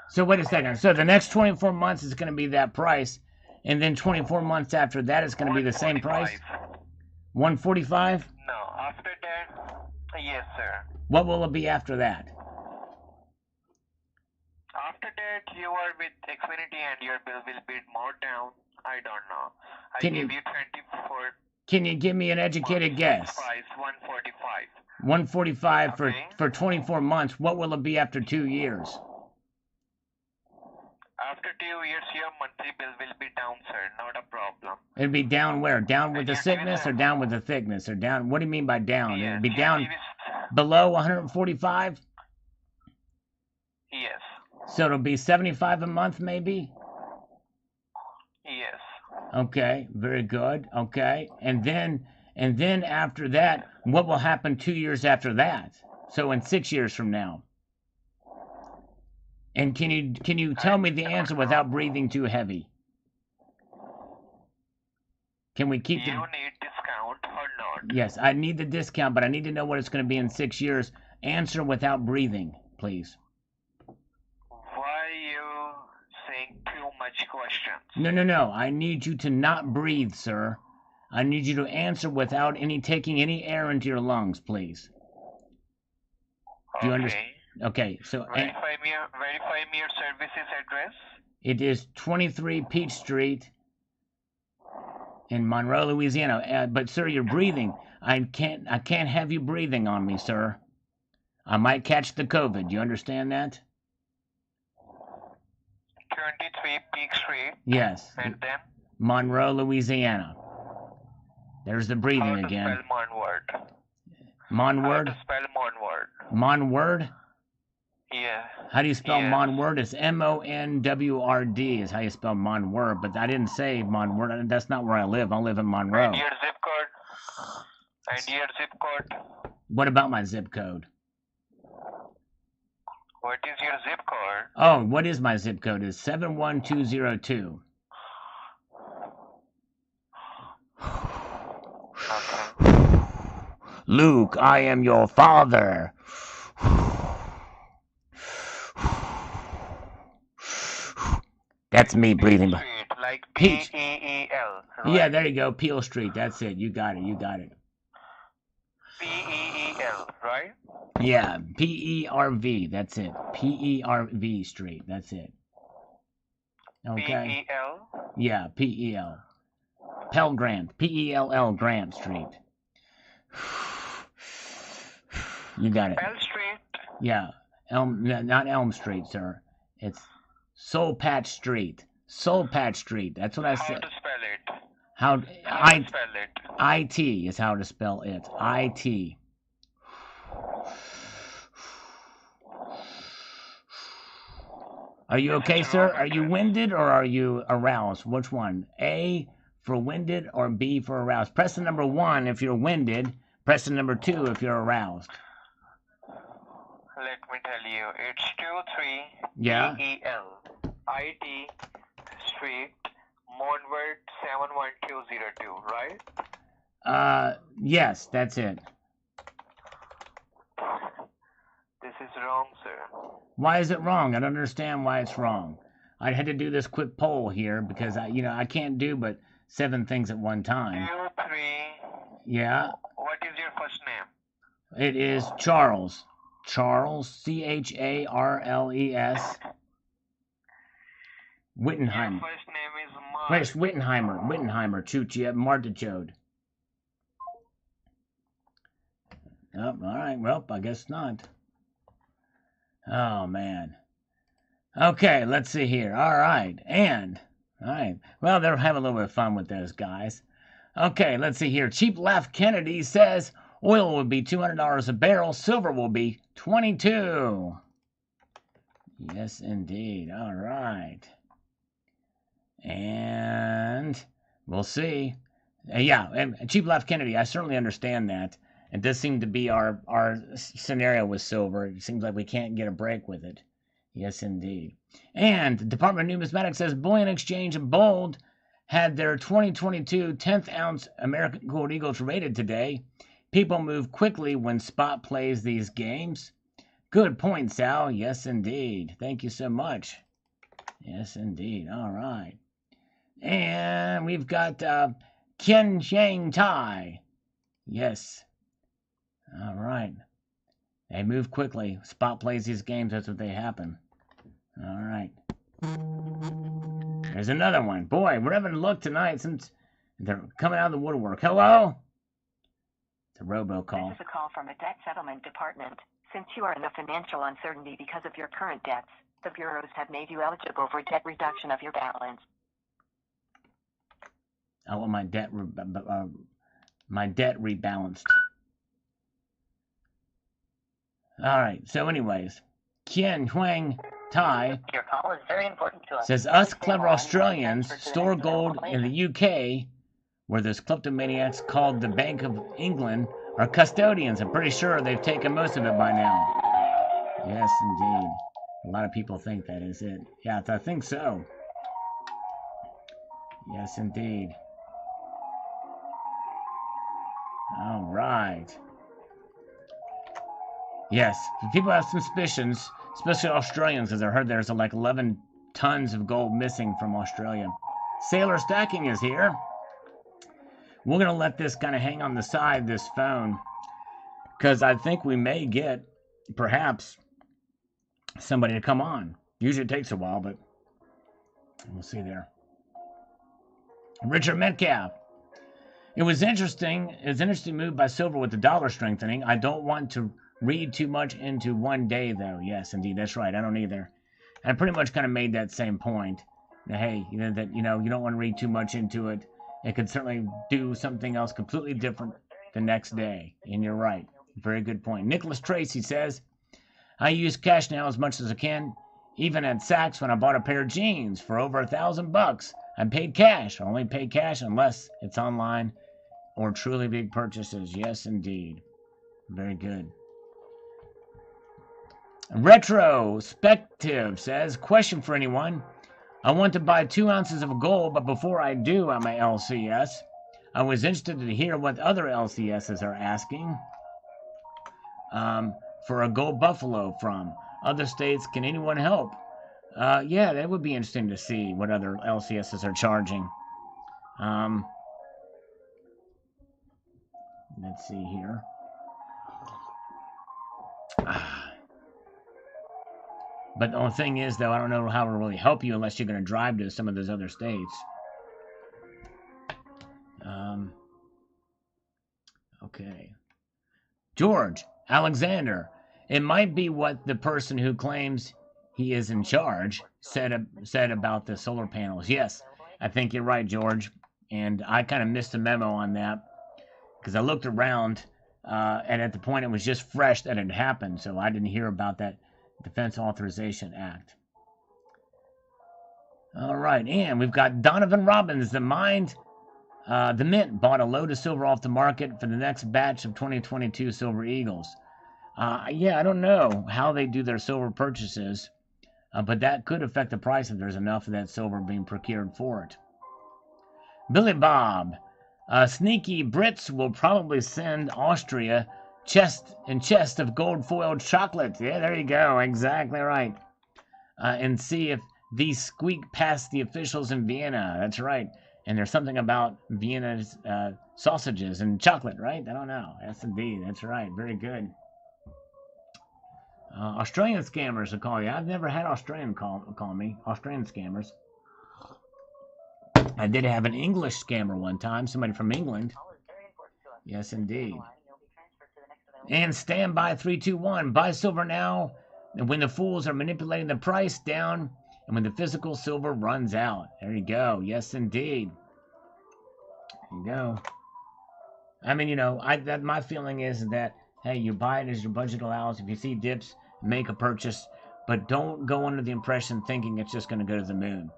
So wait a second. So the next 24 months is going to be that price, and then 24 months after that is going to be the same price? 145? No, after that, yes, sir. What will it be after that? After that, you are with Xfinity and your bill will be more down. I don't know. I Can give you- you 24 Can you give me an educated guess? price, 145. 145 Okay. for 24 months. What will it be after 2 years? After 2 years, your monthly bill will be down, sir. Not a problem. It'd be down where? Down with the And your sickness or TV down with the thickness? Or down, what do you mean by down? Yes, It'd be your down TV below 145? Yes. So it'll be 75 a month maybe? Yes. Okay, very good. Okay. And then after that, what will happen 2 years after that? So in 6 years from now. And can you tell me the answer without breathing too heavy? Can we keep You the... need discount or not? Yes, I need the discount, but I need to know what it's going to be in 6 years. Answer without breathing, please. Why you saying too much questions? No. I need you to not breathe, sir. I need you to answer without taking any air into your lungs, please. Do you understand? Okay, so Verify me your services address. it is 23 Peach Street in Monroe, Louisiana. But sir, you're breathing. I can't have you breathing on me, sir. I might catch the COVID. You understand that? 23 Peak Street. Yes. And then Monroe, Louisiana. There's the breathing how to again. spell Monword? Monword? How to spell Monword? Monword? Yeah. How do you spell Yes. Monword? It's Monwrd is how you spell Monword, but I didn't say Monword. That's not where I live. I live in Monroe. And your zip code? And your zip code? What about my zip code? What is your zip code? Oh, what is my zip code? Is 71202. Okay. Luke, I am your father. That's me breathing. Street, like Peach. P-E-E-L, right? Yeah, there you go. Peel Street. That's it. You got it. You got it. P-E-E-L, right? Yeah, P-E-R-V. That's it. P-E-R-V Street. That's it. Okay. P-E-L? Yeah, P-E-L. Pell Grant. P-E-L-L Grant Street. You got it. Pell Street? Yeah. Not Elm Street, sir. It's Soul Patch Street. Soul Patch Street. That's what I said. How to spell it? How to spell it? I-T is how to spell it. I-T. Are you okay, sir? Are you winded or are you aroused? Which one? A for winded or B for aroused? Press the number 1 if you're winded. Press the number 2 if you're aroused. Let me tell you. It's 23 Yeah. E-E-L I-T Street, Monward 71202, right? Yes, that's it. This is wrong, sir. Why is it wrong? I don't understand why it's wrong. I had to do this quick poll here because I can't do but 7 things at one time. 23. Yeah. What is your first name? It is Charles. Charles, C-H-A-R-L-E-S. Wittenheimer. Your first name is Mark. Where's Wittenheimer? Wittenheimer, Chuchi, Martichode. Oh, all right. Well, I guess not. Oh, man. Okay, let's see here. All right. Well, they're having a little bit of fun with those guys. Okay, let's see here. Cheap Laugh Kennedy says oil will be $200 a barrel. Silver will be $22. Yes, indeed. All right. And we'll see. Yeah, and Cheap Laugh Kennedy, I certainly understand that. It does seem to be our scenario with silver. It seems like we can't get a break with it. Yes, indeed. And Department of Numismatics says Bullion Exchange and Bold had their 2022 10th ounce American Gold Eagles rated today. People move quickly when spot plays these games. Good point, Sal. Yes, indeed. Thank you so much. Yes, indeed. All right. And we've got Ken Shang Tai. Yes. All right. They move quickly. Spot plays these games. That's what they happen. All right. There's another one. Boy, we're having a look tonight since they're coming out of the woodwork. Hello? It's a robocall. This is a call from a debt settlement department. Since you are in a financial uncertainty because of your current debts, the bureaus have made you eligible for debt reduction of your balance. I want my debt rebalanced. All right. So, anyways, Qian Huang Tai Your call is very important to us. says us clever Australians store gold in the UK, where those kleptomaniacs called the Bank of England are custodians. I'm pretty sure they've taken most of it by now. Yes, indeed. A lot of people think that is it. Yeah, I think so. Yes, indeed. All right. Yes, people have suspicions, especially Australians, because I heard there's like 11 tons of gold missing from Australia. Sailor Stacking is here. We're going to let this kind of hang on the side, this phone, because I think we may get, perhaps, somebody to come on. Usually it takes a while, but we'll see there. Richard Metcalf. It was interesting. It was an interesting move by silver with the dollar strengthening. I don't want to read too much into one day, though. Yes, indeed, that's right. I don't either. I pretty much kind of made that same point. Hey, you don't want to read too much into it. It could certainly do something else completely different the next day. And you're right. Very good point. Nicholas Tracy says, I use cash now as much as I can. Even at Saks, when I bought a pair of jeans for over $1,000, I paid cash. I only pay cash unless it's online or truly big purchases. Yes, indeed. Very good. Retrospective says, question for anyone. I want to buy 2 ounces of gold, but before I do on my LCS, I was interested to hear what other LCSs are asking for a gold buffalo from other states. Can anyone help? Yeah, that would be interesting to see what other LCSs are charging. Let's see here. But the only thing is, though, I don't know how to really help you unless you're going to drive to some of those other states. Okay. George Alexander. It might be what the person who claims he is in charge said about the solar panels. Yes, I think you're right, George. And I kind of missed the memo on that because I looked around, and at the point it was just fresh that it happened, so I didn't hear about that Defense Authorization Act. All right, and we've got Donovan Robbins, the Mint bought a load of silver off the market for the next batch of 2022 Silver Eagles. Yeah, I don't know how they do their silver purchases, but that could affect the price if there's enough of that silver being procured for it. Billy Bob. Sneaky Brits will probably send Austria chest of gold-foiled chocolate. Yeah, there you go. Exactly right. And see if these squeak past the officials in Vienna. That's right. And there's something about Vienna's sausages and chocolate, right? I don't know. Yes, indeed. That's right. Very good. Australian scammers will call you. I've never had Australian call me. Australian scammers. I did have an English scammer one time. Somebody from England. Yes, indeed. And standby 321. Buy silver now. And when the fools are manipulating the price down, and when the physical silver runs out. There you go. Yes, indeed. There you go. I mean, you know, my feeling is that, hey, you buy it as your budget allows. If you see dips, make a purchase. But don't go under the impression thinking it's just going to go to the moon.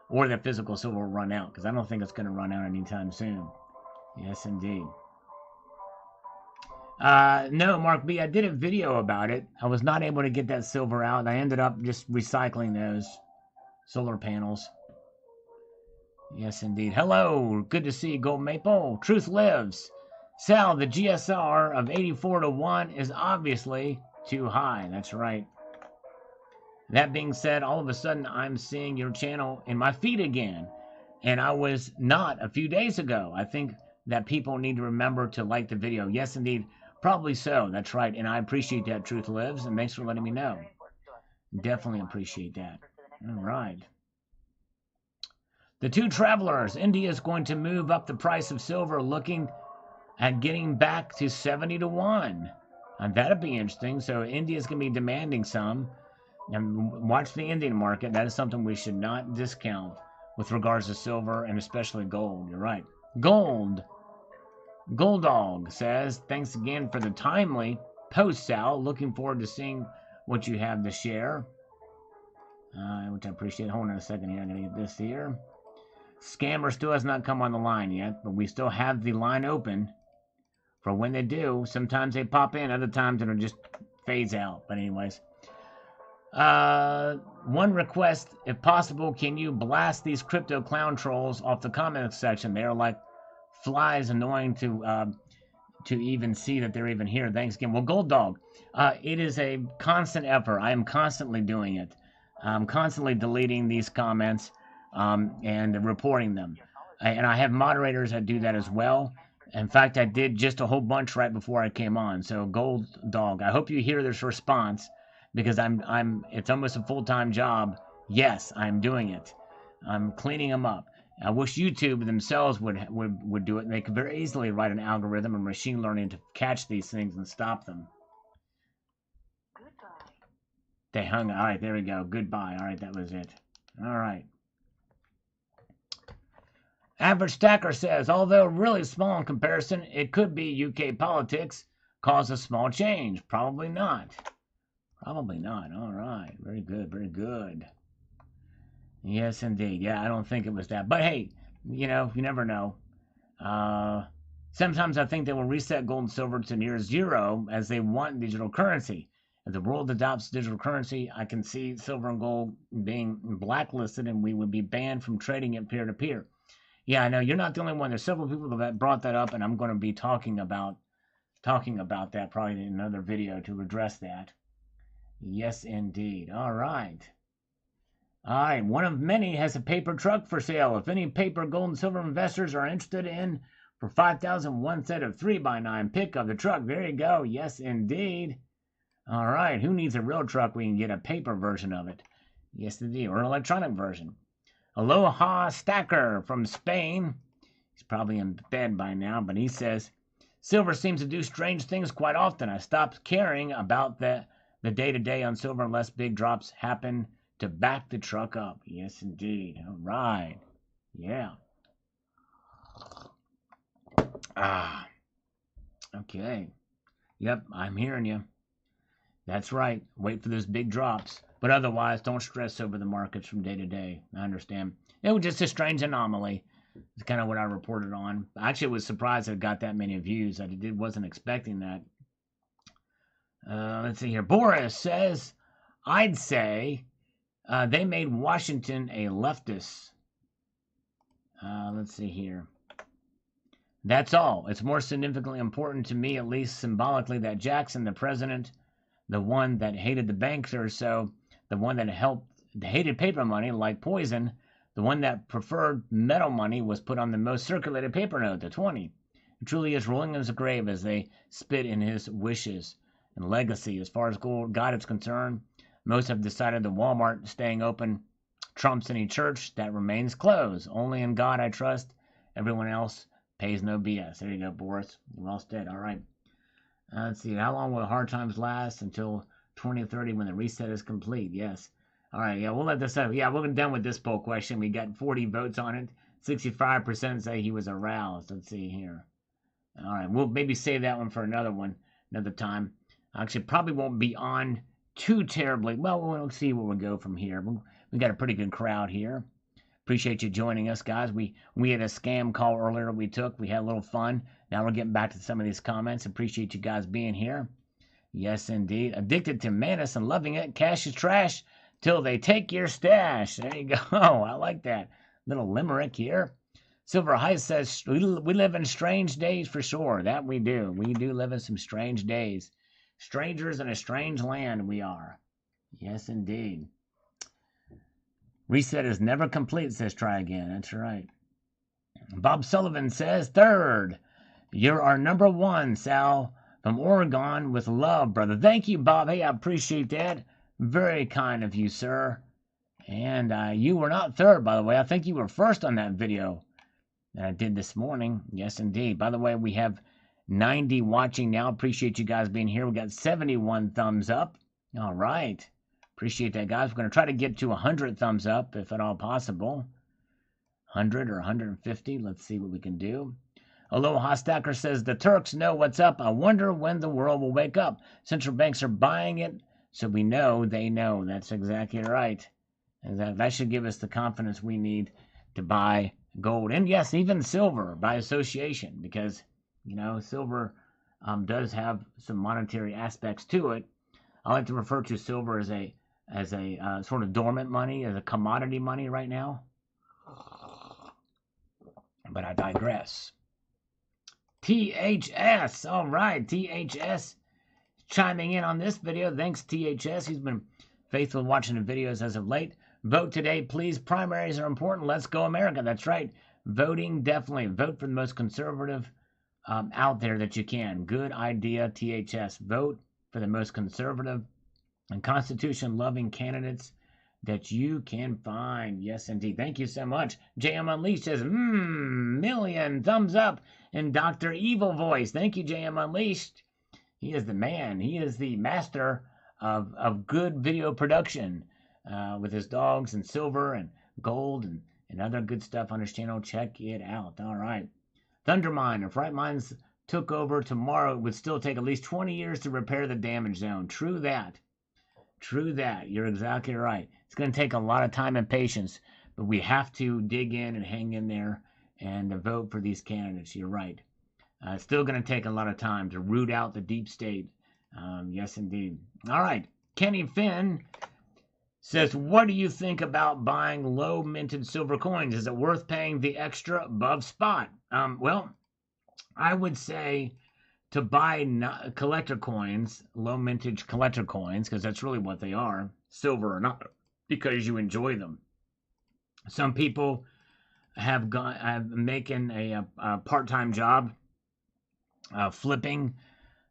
Or that physical silver will run out. Because I don't think it's going to run out anytime soon. Yes, indeed. No, Mark B, I did a video about it. I was not able to get that silver out. I ended up just recycling those solar panels. Yes, indeed. Hello, good to see you, Gold Maple. Truth lives. Sal, the GSR of 84 to 1 is obviously too high. That's right. That being said, all of a sudden, I'm seeing your channel in my feed again. And I was not a few days ago. I think that people need to remember to like the video. Yes, indeed. Probably so. That's right. And I appreciate that, Truth Lives. And thanks for letting me know. Definitely appreciate that. All right. The two travelers. India is going to move up the price of silver, looking at getting back to 70 to 1. And that'll be interesting. So India is going to be demanding some. And watch the Indian market. That is something we should not discount with regards to silver and especially gold. You're right. Gold. Golddog says, thanks again for the timely post, Sal. Looking forward to seeing what you have to share. Which I appreciate. Hold on a second here. I'm going to get this here. Scammer still has not come on the line yet, but we still have the line open for when they do. Sometimes they pop in, other times it'll just phase out. But anyways. One request, if possible, can you blast these crypto clown trolls off the comment section? They're like flies, annoying to even see that they're even here. Thanks again. Well, Gold Dog, it is a constant effort. I am constantly doing it. I'm constantly deleting these comments and reporting them. And I have moderators that do that as well. In fact, I did just a whole bunch right before I came on. So Gold Dog, I hope you hear this response because it's almost a full-time job. Yes, I'm doing it. I'm cleaning them up. I wish YouTube themselves would do it. And they could very easily write an algorithm or machine learning to catch these things and stop them. Goodbye. They hung. All right, there we go. Goodbye. All right, that was it. All right. Average Stacker says, although really small in comparison, it could be UK politics cause a small change. Probably not. Probably not. All right. Very good. Very good. Yes, indeed. Yeah, I don't think it was that. But hey, you know, you never know. Sometimes I think they will reset gold and silver to near zero as they want digital currency. If the world adopts digital currency, I can see silver and gold being blacklisted and we would be banned from trading it peer-to-peer. Yeah, I know you're not the only one. There's several people that brought that up, and I'm going to be talking about that probably in another video to address that. Yes, indeed. All right. All right. One of many has a paper truck for sale. If any paper, gold, and silver investors are interested in for $5,000, one set of 3x9 pick of the truck. There you go. Yes, indeed. All right. Who needs a real truck? We can get a paper version of it. Yes, indeed. Or an electronic version. Aloha Stacker from Spain. He's probably in bed by now, but he says, silver seems to do strange things quite often. I stopped caring about the day-to-day on silver unless big drops happen to back the truck up. Yes, indeed. All right. Yeah. Okay. Yep, I'm hearing you. That's right. Wait for those big drops. But otherwise, don't stress over the markets from day to day. I understand. It was just a strange anomaly. It's kind of what I reported on. I actually was surprised it got that many views. I wasn't expecting that. Let's see here. Boris says, I'd say they made Washington a leftist. Let's see here. That's all. It's more significantly important to me, at least symbolically, that Jackson, the president, the one that hated the bankers, so the one that hated paper money like poison, the one that preferred metal money was put on the most circulated paper note, the 20. It truly is rolling in his grave as they spit in his wishes and legacy. As far as God is concerned, most have decided that Walmart staying open trumps any church that remains closed. Only in God I trust. Everyone else pays no BS. There you go, Boris. Well said. All right. Let's see. How long will hard times last? Until 2030 when the reset is complete. Yes. All right. Yeah, we'll let this up. Yeah, we're done with this poll question. We got 40 votes on it. 65% say he was aroused. Let's see here. All right. We'll maybe save that one for another time. Actually, probably won't be on too terribly. Well, we'll see where we go from here. We got a pretty good crowd here. Appreciate you joining us, guys. We had a scam call earlier we took. We had a little fun. Now we're getting back to some of these comments. Appreciate you guys being here. Yes, indeed. Addicted to madness and loving it. Cash is trash till they take your stash. There you go. I like that. Little limerick here. Silver Heist says, we live in strange days for sure. That we do. We do live in some strange days. Strangers in a strange land we are. Yes, indeed. Reset is never complete, says Try Again. That's right. Bob Sullivan says, third, you're our number one, Sal, from Oregon with love, brother. Thank you, Bob. Hey, I appreciate that. Very kind of you, sir. And you were not third, by the way. I think you were first on that video that I did this morning. Yes, indeed. By the way, we have 90 watching now. Appreciate you guys being here. We got 71 thumbs up. All right. Appreciate that, guys. We're going to try to get to 100 thumbs up, if at all possible. 100 or 150. Let's see what we can do. Aloha Stacker says, the Turks know what's up. I wonder when the world will wake up. Central banks are buying it, so we know they know. That's exactly right. And that should give us the confidence we need to buy gold. And yes, even silver by association, because, silver does have some monetary aspects to it. I like to refer to silver as a sort of dormant money, as a commodity money right now. But I digress. THS. All right, THS chiming in on this video. Thanks, THS. He's been faithful in watching the videos as of late. Vote today, please. Primaries are important. Let's go, America. That's right. Voting, definitely. Vote for the most conservative out there that you can. Good idea, THS. Vote for the most conservative and Constitution-loving candidates that you can find. Yes, indeed. Thank you so much. JM Unleashed says, million thumbs up in Dr. Evil voice. Thank you, JM Unleashed. He is the man. He is the master of good video production with his dogs and silver and gold and other good stuff on his channel. Check it out. All right. Thundermine, if Right Minds took over tomorrow, it would still take at least 20 years to repair the damage zone. True that. True that. You're exactly right. It's going to take a lot of time and patience, but we have to dig in and hang in there and vote for these candidates. You're right. It's still going to take a lot of time to root out the deep state Yes, indeed. All right. Kenny Finn says, what do you think about buying low minted silver coins? Is it worth paying the extra above spot? Well, I would say to buy collector coins, low mintage collector coins, because that's really what they are, silver or not, because you enjoy them. Some people have making a part-time job flipping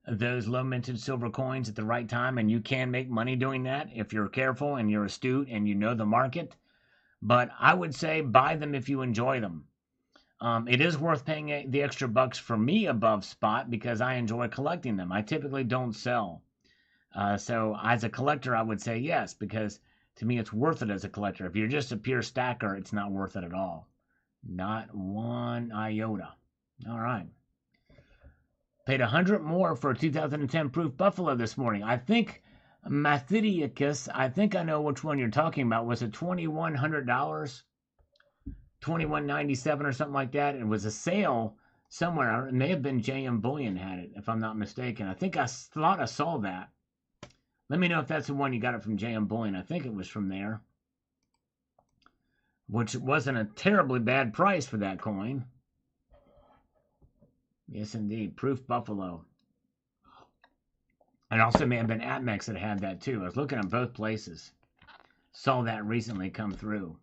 those low minted silver coins at the right time, and you can make money doing that if you're careful and you're astute and you know the market. But I would say buy them if you enjoy them. It is worth paying the extra bucks for me above spot because I enjoy collecting them. I typically don't sell. So as a collector, I would say yes, because to me it's worth it as a collector. If you're just a pure stacker, it's not worth it at all. Not one iota. All right. Paid 100 more for a 2010 proof Buffalo this morning. I think Mathidiacus, I think I know which one you're talking about. Was it $2,100? $21.97 or something like that. It was a sale somewhere. It may have been JM Bullion had it, if I'm not mistaken. I think I thought I saw that. Let me know if that's the one you got it from JM Bullion. I think it was from there. Which wasn't a terribly bad price for that coin. Yes, indeed. Proof Buffalo. And also may have been Atmex that had that too. I was looking at both places. Saw that recently come through.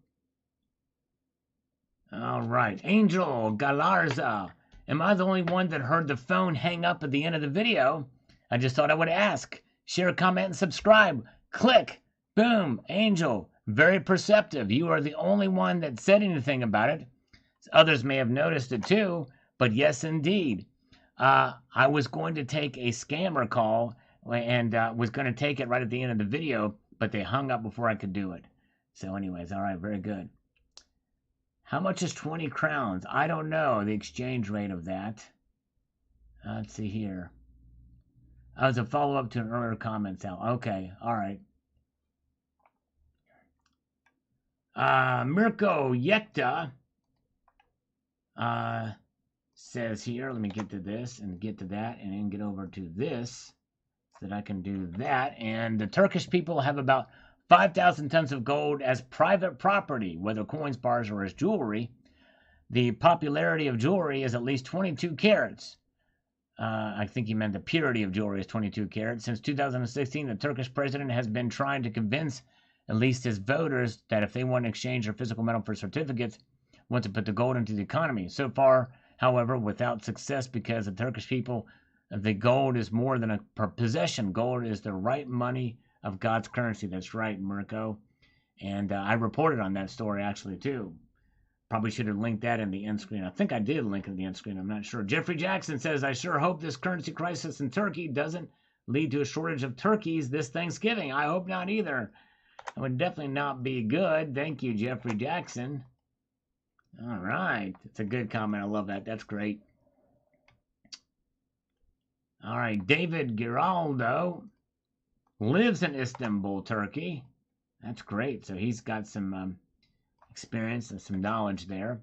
All right. Angel Galarza. Am I the only one that heard the phone hang up at the end of the video? I just thought I would ask. Share, comment, and subscribe. Click. Boom. Angel. Very perceptive. You are the only one that said anything about it. Others may have noticed it too. But yes, indeed. I was going to take a scammer call and was going to take it right at the end of the video, but they hung up before I could do it. So anyways, all right, very good. How much is 20 crowns? I don't know the exchange rate of that. Let's see here. Oh, it's a follow-up to an earlier comment, Sal. Okay, all right. Mirko Yekta says here, let me get to this and get to that and then get over to this so that I can do that. And the Turkish people have about 5,000 tons of gold as private property, whether coins, bars, or as jewelry. The popularity of jewelry is at least 22 carats. I think he meant the purity of jewelry is 22 carats. Since 2016, the Turkish president has been trying to convince at least his voters that if they want to exchange their physical metal for certificates, want to put the gold into the economy. So far, however, without success, because the Turkish people, the gold is more than a possession. Gold is the right money of God's currency. That's right, Mirko. And I reported on that story actually too. Probably should have linked that in the end screen. I think I did link it in the end screen. I'm not sure. Jeffrey Jackson says, I sure hope this currency crisis in Turkey doesn't lead to a shortage of turkeys this Thanksgiving. I hope not either. It would definitely not be good. Thank you, Jeffrey Jackson. All right. That's a good comment. I love that. That's great. All right. David Giraldo lives in Istanbul, Turkey. That's great. So he's got some experience and some knowledge there.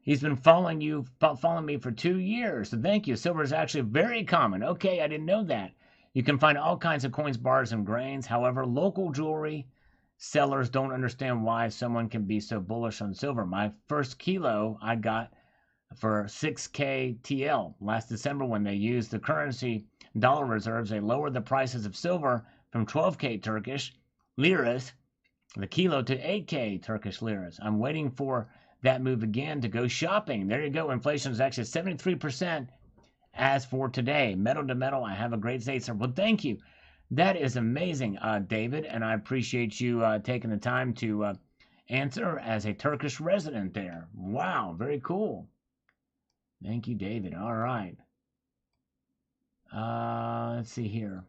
He's been following me for 2 years. So thank you. Silver is actually very common. Okay, I didn't know that. You can find all kinds of coins, bars, and grains. However, local jewelry sellers don't understand why someone can be so bullish on silver. My first kilo I got for 6K TL last December when they used the currency dollar reserves. They lowered the prices of silver from 12K Turkish liras, the kilo, to 8K Turkish liras. I'm waiting for that move again to go shopping. There you go. Inflation is actually 73% as for today. Metal to metal. I have a great day, sir. Well, thank you. That is amazing, David, and I appreciate you taking the time to answer as a Turkish resident there. Wow, very cool. Thank you, David. All right. Let's see here.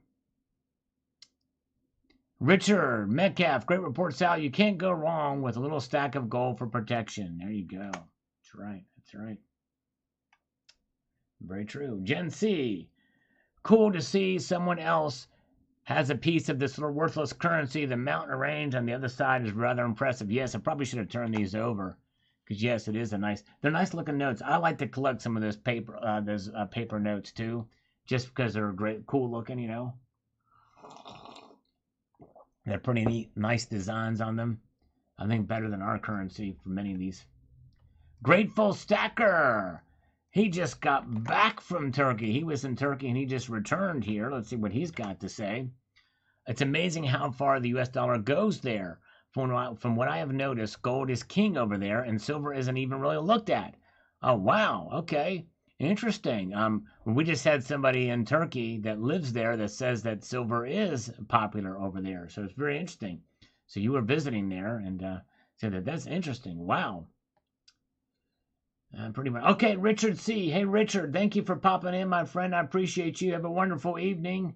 Richard Metcalf, great report, Sal. You can't go wrong with a little stack of gold for protection. There you go. That's right. That's right. Very true. Gen C, cool to see someone else has a piece of this little worthless currency. The mountain range on the other side is rather impressive. Yes, I probably should have turned these over because yes, it is they're nice looking notes. I like to collect some of those paper notes too, just because they're great, cool looking, you know. They're pretty neat, nice designs on them. I think better than our currency for many of these. Grateful Stacker. He just got back from Turkey. He was in Turkey and he just returned here. Let's see what he's got to say. It's amazing how far the US dollar goes there. From what I have noticed, gold is king over there and silver isn't even really looked at. Oh, wow. Okay. Interesting. We just had somebody in Turkey that lives there that says that silver is popular over there. So it's very interesting. So you were visiting there and said that that's interesting. Wow. Pretty much. Okay, Richard C. Hey, Richard, thank you for popping in, my friend. I appreciate you. Have a wonderful evening.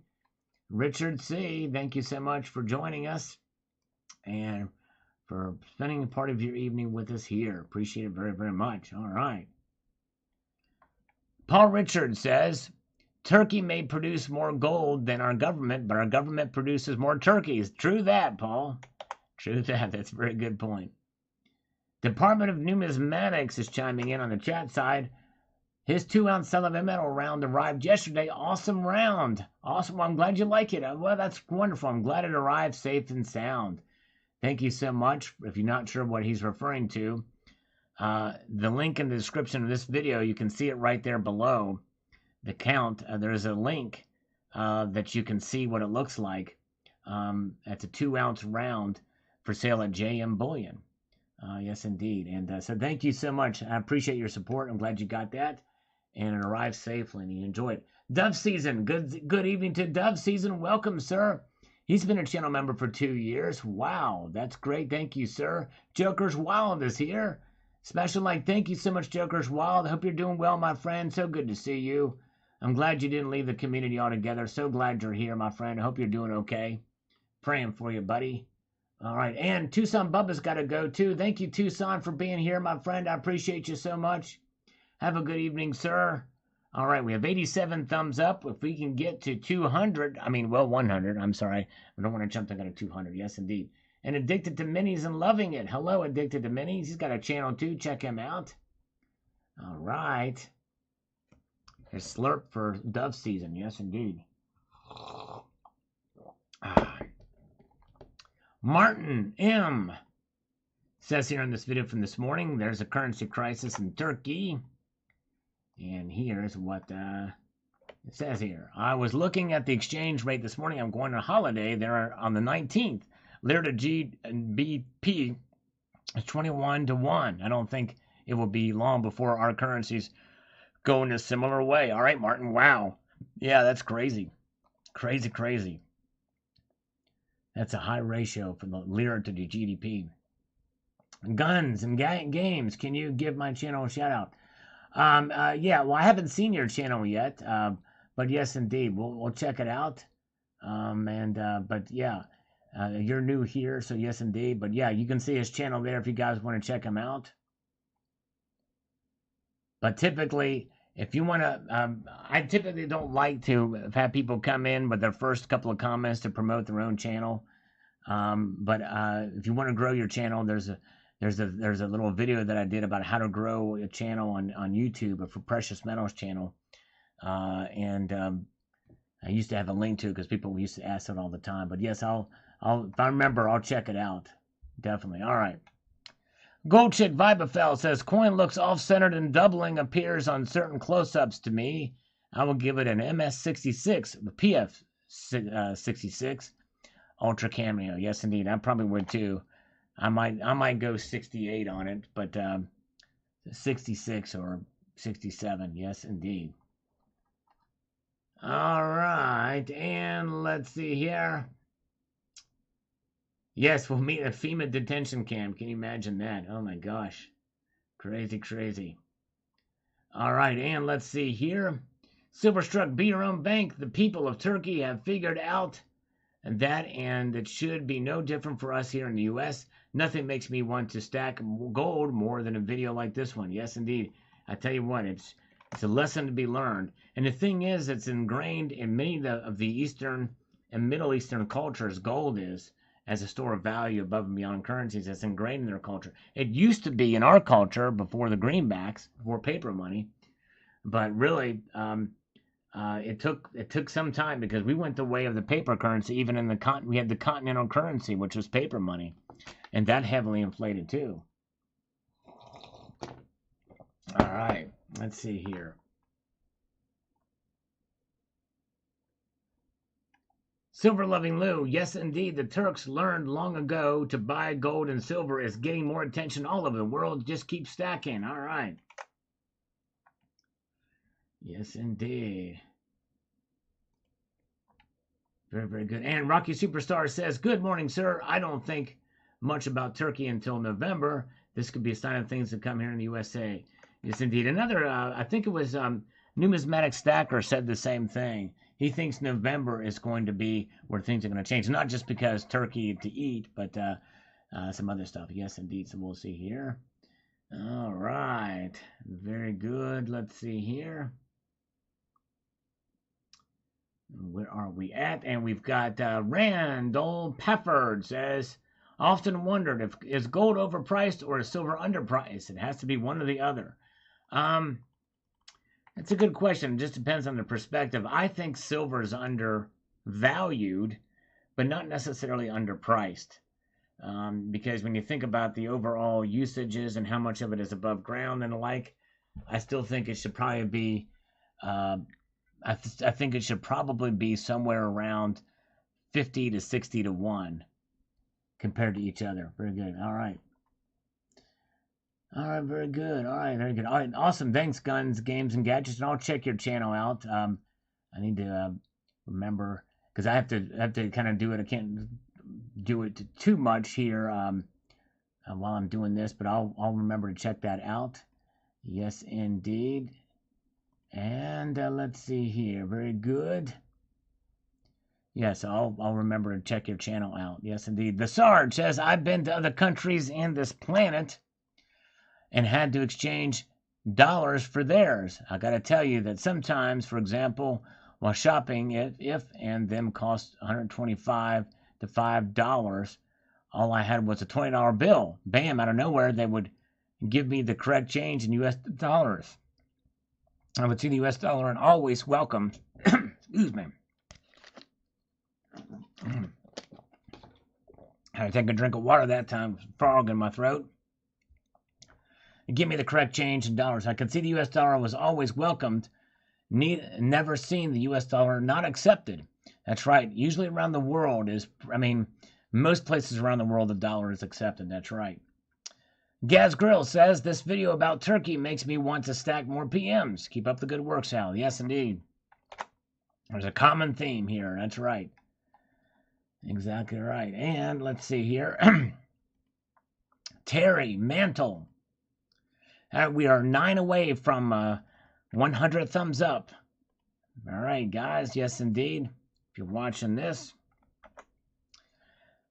Richard C., thank you so much for joining us and for spending a part of your evening with us here. Appreciate it very, very much. All right. Paul Richard says, Turkey may produce more gold than our government, but our government produces more turkeys. True that, Paul. True that. That's a very good point. Department of Numismatics is chiming in on the chat side. His 2-ounce cellular metal round arrived yesterday. Awesome round. Awesome. I'm glad you like it. Well, that's wonderful. I'm glad it arrived safe and sound. Thank you so much. If you're not sure what he's referring to, the link in the description of this video, you can see it right there below the count. There's a link that you can see what it looks like. It's a 2-ounce round for sale at JM Bullion. Yes, indeed. And so thank you so much. I appreciate your support. I'm glad you got that. And it arrived safely and you enjoy it. Dove Season. Good evening to Dove Season. Welcome, sir. He's been a channel member for 2 years. Wow, that's great. Thank you, sir. Joker's Wild is here. Special like, thank you so much, Joker's Wild. Hope you're doing well, my friend. So good to see you. I'm glad you didn't leave the community altogether. So glad you're here, my friend. I hope you're doing okay. Praying for you, buddy. All right, and Tucson Bubba's got to go, too. Thank you, Tucson, for being here, my friend. I appreciate you so much. Have a good evening, sir. All right, we have 87 thumbs up. If we can get to 200, 100, I'm sorry. I don't want to jump to 200. Yes, indeed. And Addicted to Minis and loving it. Hello, Addicted to Minis. He's got a channel, too. Check him out. All right. Here's Slurp for Dove Season. Yes, indeed. Martin M. says here in this video from this morning, there's a currency crisis in Turkey. And here's what it says here. I was looking at the exchange rate this morning. I'm going on holiday there on the 19th. Lira to GBP is 21 to 1. I don't think it will be long before our currencies go in a similar way. All right, Martin. Wow. Yeah, that's crazy. Crazy, crazy. That's a high ratio from the lira to the GDP. Guns and games. Can you give my channel a shout out? Yeah, well, I haven't seen your channel yet, but yes, indeed, we'll check it out. But yeah, you're new here, so yes, indeed. But yeah, you can see his channel there if you guys want to check him out. But typically, if you want to, I typically don't like to have people come in with their first couple of comments to promote their own channel. But if you want to grow your channel, there's a little video that I did about how to grow a channel on YouTube for Precious Metals channel. I used to have a link to it because people used to ask it all the time. But yes, I'll if I remember, I'll check it out. Definitely. All right. Gold Chick Vibafel says, coin looks off-centered and doubling appears on certain close-ups to me. I will give it an MS66, PF66, Ultra Cameo. Yes, indeed. I probably would too. I might go 68 on it, but 66 or 67. Yes, indeed. All right, and let's see here. Yes, we'll meet at FEMA detention camp. Can you imagine that? Oh my gosh. Crazy, crazy. All right, and let's see here. Silverstruck, be your own bank. The people of Turkey have figured out that, and it should be no different for us here in the U.S. Nothing makes me want to stack gold more than a video like this one. Yes, indeed. I tell you what, it's a lesson to be learned. And the thing is, it's ingrained in many of the Eastern and Middle Eastern cultures. Gold is, as a store of value above and beyond currencies. It's ingrained in their culture. It used to be in our culture before the greenbacks, before paper money. But really, it took some time because we went the way of the paper currency. Even in we had the continental currency, which was paper money, and that heavily inflated too. All right, let's see here. Silver loving Lou, yes indeed, the Turks learned long ago to buy gold and silver is getting more attention all over the world. Just keep stacking. All right. Yes indeed. Very, very good. And Rocky Superstar says, good morning, sir. I don't think much about Turkey until November. This could be a sign of things to come here in the USA. Yes, indeed. Another, I think it was Numismatic Stacker said the same thing. He thinks November is going to be where things are going to change. Not just because turkey to eat, but some other stuff. Yes, indeed. So we'll see here. All right. Very good. Let's see here. Where are we at? And we've got Randall Pafford says, often wondered if is gold overpriced or is silver underpriced. It has to be one or the other. That's a good question. It just depends on the perspective. I think silver is undervalued, but not necessarily underpriced. Because when you think about the overall usages and how much of it is above ground and the like, I still think it should probably be, I think it should probably be somewhere around 50 to 60 to 1 compared to each other. Very good. All right. All right, very good. All right, very good. All right, awesome. Thanks, Guns, Games, and Gadgets. And I'll check your channel out. I need to remember because I have to kind of do it. I can't do it too much here while I'm doing this, but I'll remember to check that out. Yes, indeed. And let's see here. Very good. Yes, I'll remember to check your channel out. Yes, indeed. The Sarge says, I've been to other countries in this planet and had to exchange dollars for theirs. I got to tell you that sometimes, for example, while shopping, if and them cost $125 to $5, all I had was a $20 bill. Bam, out of nowhere, they would give me the correct change in U.S. dollars. I would see the U.S. dollar and always welcome. Excuse me. I had to take a drink of water that time. Frog in my throat. Give me the correct change in dollars. I could see the U.S. dollar was always welcomed. Never seen the U.S. dollar not accepted. That's right. Usually around the world most places around the world the dollar is accepted. That's right. Gaz Grill says, this video about Turkey makes me want to stack more PMs. Keep up the good work, Sal. Yes, indeed. There's a common theme here. That's right. Exactly right. And let's see here. Terry Mantle. We are 9 away from 100 thumbs up. All right, guys. Yes, indeed. If you're watching this.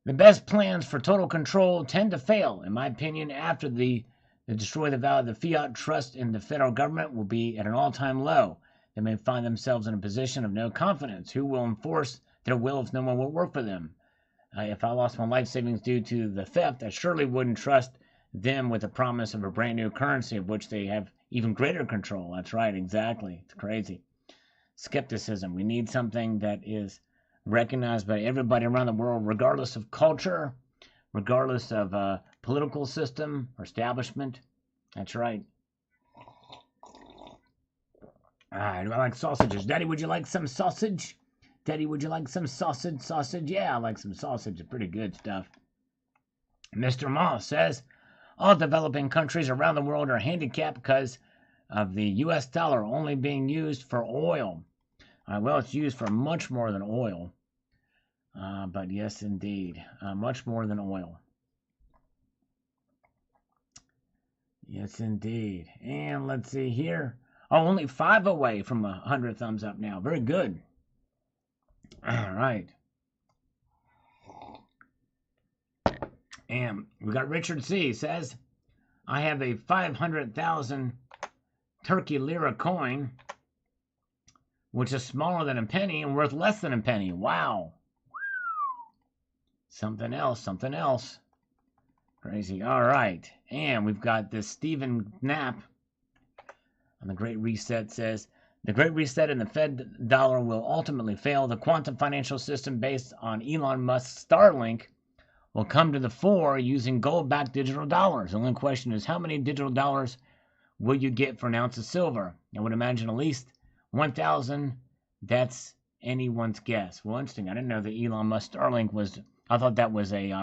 The best plans for total control tend to fail, in my opinion, after they destroy the value of the fiat. Trust in the federal government will be at an all-time low. They may find themselves in a position of no confidence. Who will enforce their will if no one will work for them? If I lost my life savings due to the theft, I surely wouldn't trust them with the promise of a brand new currency of which they have even greater control. That's right, exactly. It's crazy. Skepticism. We need something that is recognized by everybody around the world, regardless of culture, regardless of political system or establishment. That's right. I like sausages. Daddy, would you like some sausage? Daddy, would you like some sausage? Sausage? Yeah, I like some sausage. It's pretty good stuff. Mr. Moss says, all developing countries around the world are handicapped because of the U.S. dollar only being used for oil. Well, it's used for much more than oil. But yes, indeed. Much more than oil. Yes, indeed. And let's see here. Oh, only 5 away from 100 thumbs up now. Very good. All right. And we got Richard C. says, I have a 500,000 Turkey lira coin, which is smaller than a penny and worth less than a penny. Wow. Something else, something else. Crazy. All right. And we've got this Stephen Knapp on the Great Reset says, The Great Reset and the Fed dollar will ultimately fail. The quantum financial system based on Elon Musk's Starlink will come to the fore using gold-backed digital dollars. The only question is, how many digital dollars will you get for an ounce of silver? I would imagine at least 1,000. That's anyone's guess. Well, interesting. I didn't know that Elon Musk Starlink was. I thought that was a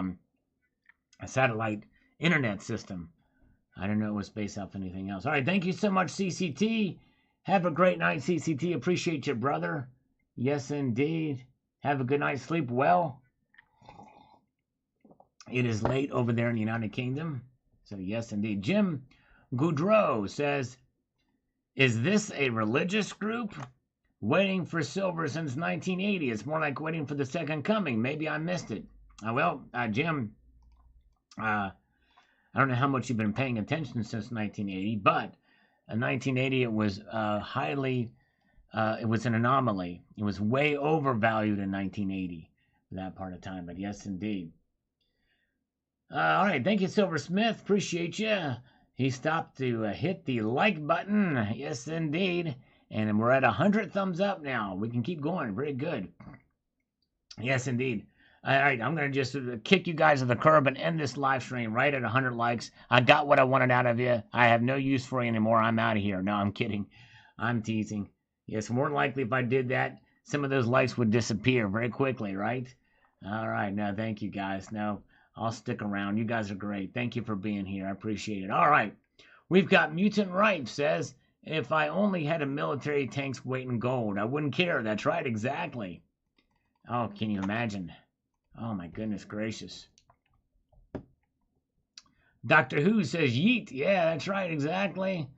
satellite internet system. I didn't know it was based off anything else. All right, thank you so much, CCT. Have a great night, CCT. Appreciate you, brother. Yes, indeed. Have a good night. Sleep well. It is late over there in the United Kingdom. So, yes, indeed. Jim Goudreau says, is this a religious group? Waiting for silver since 1980. It's more like waiting for the second coming. Maybe I missed it. Jim, I don't know how much you've been paying attention since 1980, but in 1980 it was it was an anomaly. It was way overvalued in 1980 for that part of time, but yes, indeed. All right, thank you, Silver Smith. Appreciate you. He stopped to hit the like button. Yes, indeed. And we're at 100 thumbs up now. We can keep going. Very good. Yes, indeed. All right, I'm going to just kick you guys to the curb and end this live stream right at 100 likes. I got what I wanted out of you. I have no use for you anymore. I'm out of here. No, I'm kidding. I'm teasing. Yes, more than likely if I did that, some of those likes would disappear very quickly, right? All right. No, thank you, guys. No, I'll stick around. You guys are great. Thank you for being here. I appreciate it. All right. We've got Mutant Rife says, if I only had a military tank's weight in gold, I wouldn't care. That's right, exactly. Oh, can you imagine? Oh, my goodness gracious. Doctor Who says, yeet. Yeah, that's right, exactly.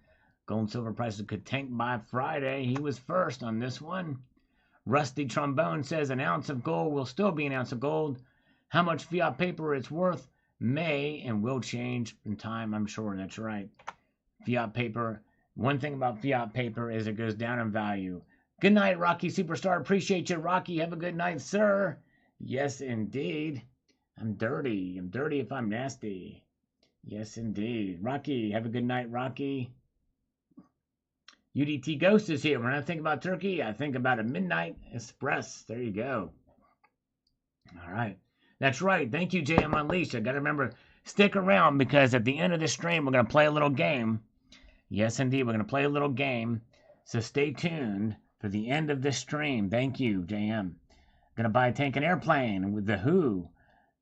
Gold and silver prices could tank by Friday. He was first on this one. Rusty Trombone says, an ounce of gold will still be an ounce of gold. How much fiat paper it's worth may and will change in time, I'm sure. That's right. Fiat paper. One thing about fiat paper is it goes down in value. Good night, Rocky Superstar. Appreciate you, Rocky. Have a good night, sir. Yes, indeed. I'm dirty. I'm dirty if I'm nasty. Yes, indeed. Rocky, have a good night, Rocky. UDT Ghost is here. When I think about turkey, I think about a Midnight Express. There you go. All right. That's right. Thank you, JM Unleashed. I got to remember, stick around because at the end of this stream, we're going to play a little game. Yes, indeed. We're going to play a little game. So stay tuned for the end of this stream. Thank you, JM. Going to buy a tank and airplane with the Who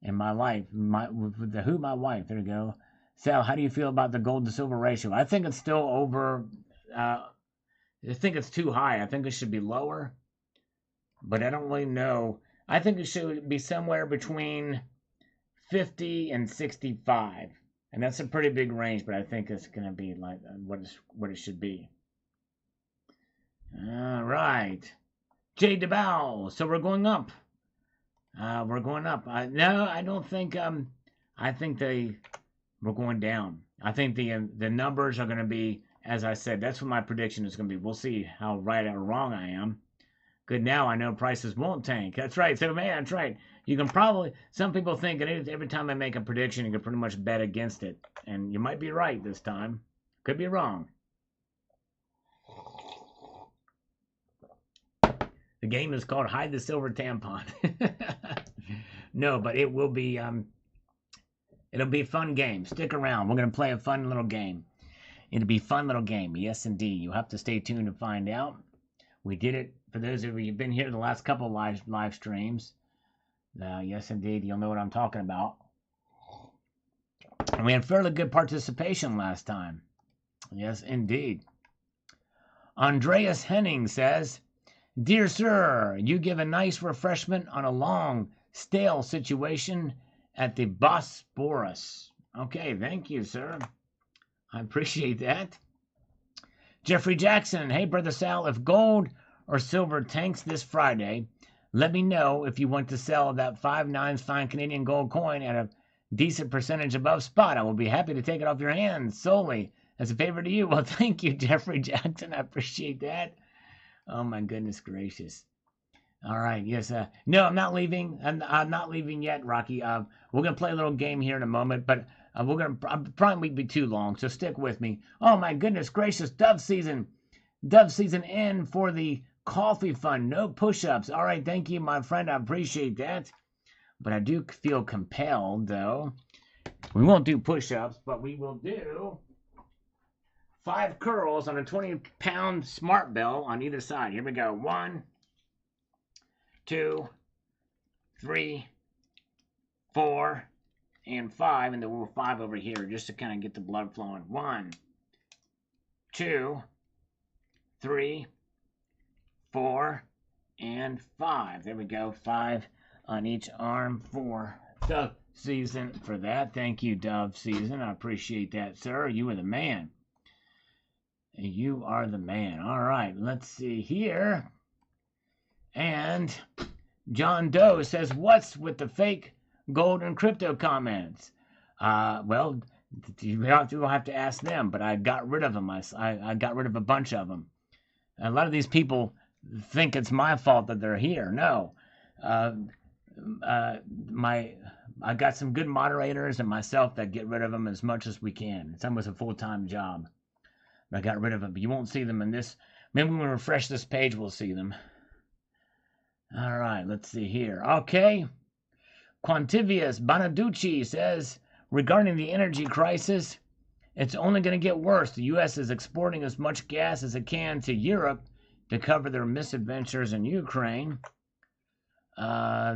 in my life. With the Who, my wife. There you go. Sal, how do you feel about the gold to silver ratio? I think it's still over. I think it's too high. I think it should be lower. But I don't really know. I think it should be somewhere between 50 and 65. And that's a pretty big range, but I think it's going to be like what it should be. All right. Jay DeBow. So we're going up. We're going up. No, I don't think. I think we're going down. I think the numbers are going to be, as I said, that's what my prediction is going to be. We'll see how right or wrong I am. Good, now I know prices won't tank. That's right. So, man, that's right. You can probably, some people think that every time I make a prediction, you can pretty much bet against it. And you might be right this time. Could be wrong. The game is called Hide the Silver Tampon. No, but it will be, it'll be a fun game. Stick around. We're going to play a fun little game. It'll be a fun little game. Yes, indeed. You'll have to stay tuned to find out. We did it. For those of you who've been here the last couple of live streams, yes, indeed, you'll know what I'm talking about. And we had fairly good participation last time. Yes, indeed. Andreas Henning says, Dear sir, you give a nice refreshment on a long, stale situation at the Bosporus. Okay, thank you, sir. I appreciate that. Jeffrey Jackson, hey, Brother Sal, if gold or silver tanks this Friday, let me know if you want to sell that 5/9 fine Canadian gold coin at a decent percentage above spot. I will be happy to take it off your hands solely as a favor to you. Well, thank you, Jeffrey Jackson. I appreciate that. Oh, my goodness gracious. All right, yes. No, I'm not leaving. I'm not leaving yet, Rocky. We're going to play a little game here in a moment, but we're going to probably be too long, so stick with me. Oh, my goodness gracious, dove season. Dove season in for the coffee fund. No push-ups. All right, thank you, my friend. I appreciate that. But I do feel compelled, though. We won't do push-ups, but we will do 5 curls on a 20-pound smart bell on either side. Here we go. 1, 2, 3, 4, and 5. And then we'll 5 over here just to kind of get the blood flowing. 1, 2, 3, 4, and 5. There we go. 5 on each arm for Dove Season for that. Thank you, Dove Season. I appreciate that, sir. You are the man. You are the man. All right, let's see here. And John Doe says, what's with the fake gold and crypto comments? Well, you will have to ask them, but I got rid of them. I got rid of a bunch of them. A lot of these people think it's my fault that they're here. No. I got some good moderators and myself that get rid of them as much as we can. It's almost a full-time job. But I got rid of them, but you won't see them in this. Maybe when we refresh this page, we'll see them. All right, let's see here. Okay. Quantivius Bonaducci says, regarding the energy crisis, it's only going to get worse. The U.S. is exporting as much gas as it can to Europe to cover their misadventures in Ukraine.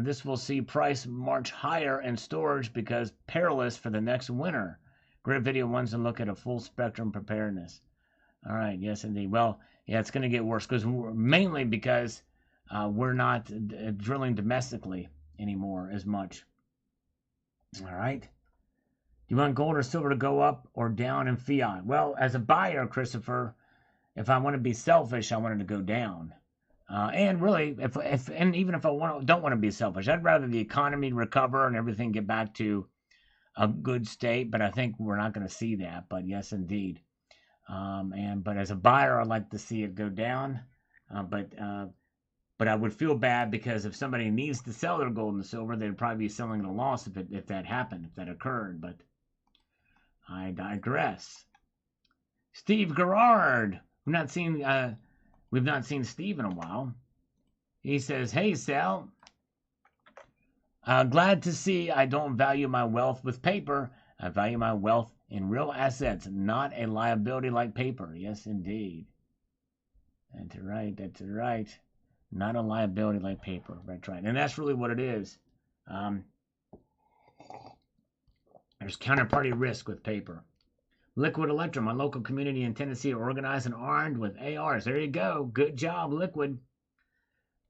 This will see price march higher in storage because perilous for the next winter. Great video wants to look at a full spectrum preparedness. All right, yes indeed. Well, yeah, it's going to get worse mainly because we're not drilling domestically anymore as much. All right. Do you want gold or silver to go up or down in fiat? Well, as a buyer, Christopher, if I want to be selfish, I want it to go down. And really, even if I don't want to be selfish, I'd rather the economy recover and everything get back to a good state. But I think we're not going to see that. But yes, indeed. But as a buyer, I'd like to see it go down. But I would feel bad because if somebody needs to sell their gold and silver, they'd probably be selling at a loss if that happened, if that occurred. But I digress. Steve Gerard. We've not seen Steve in a while. He says, hey, Sal. Glad to see I don't value my wealth with paper. I value my wealth in real assets, not a liability like paper. Yes, indeed. That's right. That's right. Not a liability like paper. That's right. And that's really what it is. There's counterparty risk with paper. Liquid Electrum, my local community in Tennessee, are organized and armed with ARs. There you go. Good job, Liquid.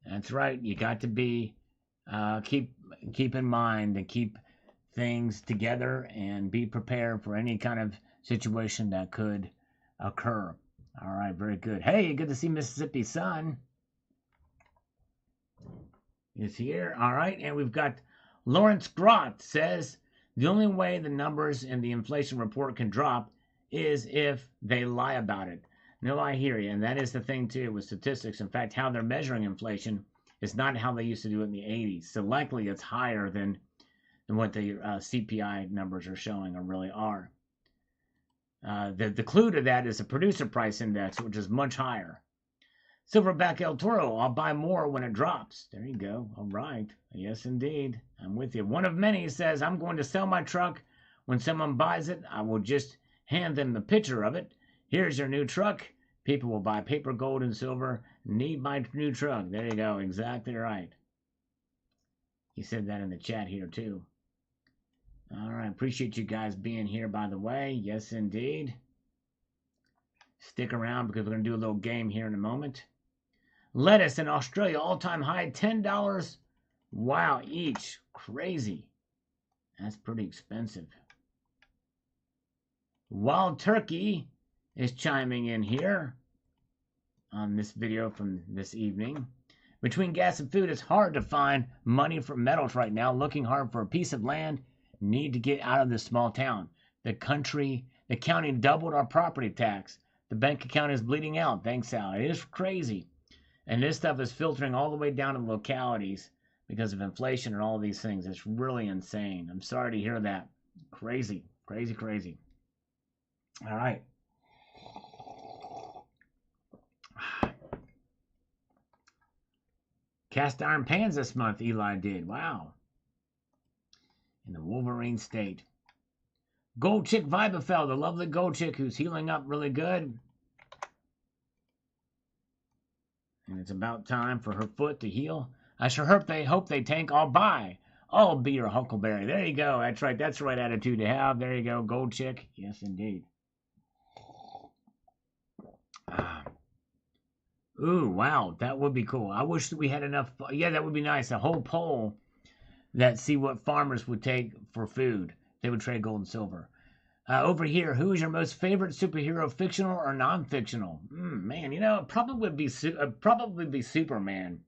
That's right. You got to be keep in mind and keep things together and be prepared for any kind of situation that could occur. All right, very good. Hey, good to see Mississippi Sun is here. All right, and we've got Lawrence Grott says the only way the numbers in the inflation report can drop is if they lie about it. No, I hear you, and that is the thing too with statistics. In fact, how they're measuring inflation is not how they used to do it in the 80s. So likely it's higher than what the CPI numbers are showing or really are. The clue to that is the producer price index, which is much higher. Silverback El Toro, I'll buy more when it drops. There you go. All right. Yes, indeed. I'm with you. One of many says, I'm going to sell my truck. When someone buys it, I will just hand them the picture of it. Here's your new truck. People will buy paper, gold, and silver. Need my new truck. There you go. Exactly right. He said that in the chat here, too. All right. Appreciate you guys being here, by the way. Yes, indeed. Stick around because we're going to do a little game here in a moment. Lettuce in Australia, all-time high, $10. Wow, each. Crazy. That's pretty expensive. Wild Turkey is chiming in here on this video from this evening. Between gas and food, it's hard to find money for metals right now. Looking hard for a piece of land. Need to get out of this small town. The county doubled our property tax. The bank account is bleeding out. Thanks, Al. It is crazy. And this stuff is filtering all the way down to localities because of inflation and all these things. It's really insane. I'm sorry to hear that. Crazy, crazy, crazy. All right. Cast iron pans this month, Eli did. Wow. In the Wolverine state. Gold Chick Vibafel, the lovely Gold Chick who's healing up really good. And it's about time for her foot to heal. I sure hope they tank. I'll buy. I'll be your Huckleberry. There you go. That's right. That's the right attitude to have. There you go. Gold Chick. Yes, indeed. Ooh, wow. That would be cool. I wish that we had enough. Yeah, that would be nice. A whole poll that see what farmers would take for food. They would trade gold and silver. Over here, who is your most favorite superhero, fictional or non-fictional? Man, you know, it probably would be Superman.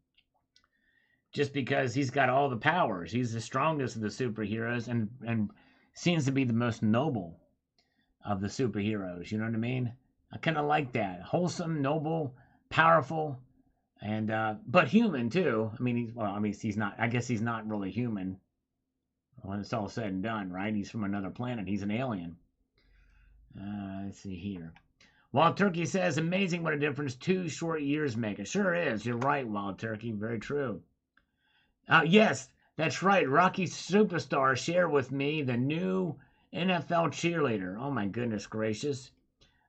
Just because he's got all the powers. He's the strongest of the superheroes and seems to be the most noble of the superheroes. You know what I mean? I kind of like that. Wholesome, noble, powerful, and but human too. I mean, he's not. I guess he's not really human when it's all said and done, right? He's from another planet. He's an alien. Let's see here. Wild Turkey says, amazing what a difference 2 short years make. It sure is. You're right, Wild Turkey. Very true. Yes, that's right. Rocky Superstar shared with me the new NFL cheerleader. Oh, my goodness gracious.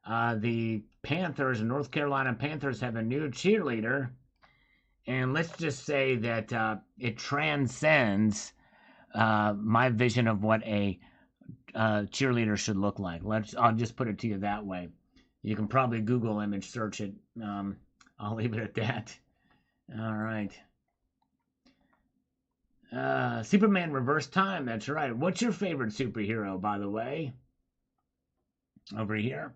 The Panthers, North Carolina Panthers, have a new cheerleader. And let's just say that it transcends my vision of what a cheerleader should look like. I'll just put it to you that way. You can probably Google image search it. I'll leave it at that. All right. Superman Reverse Time. That's right. What's your favorite superhero, by the way? Over here.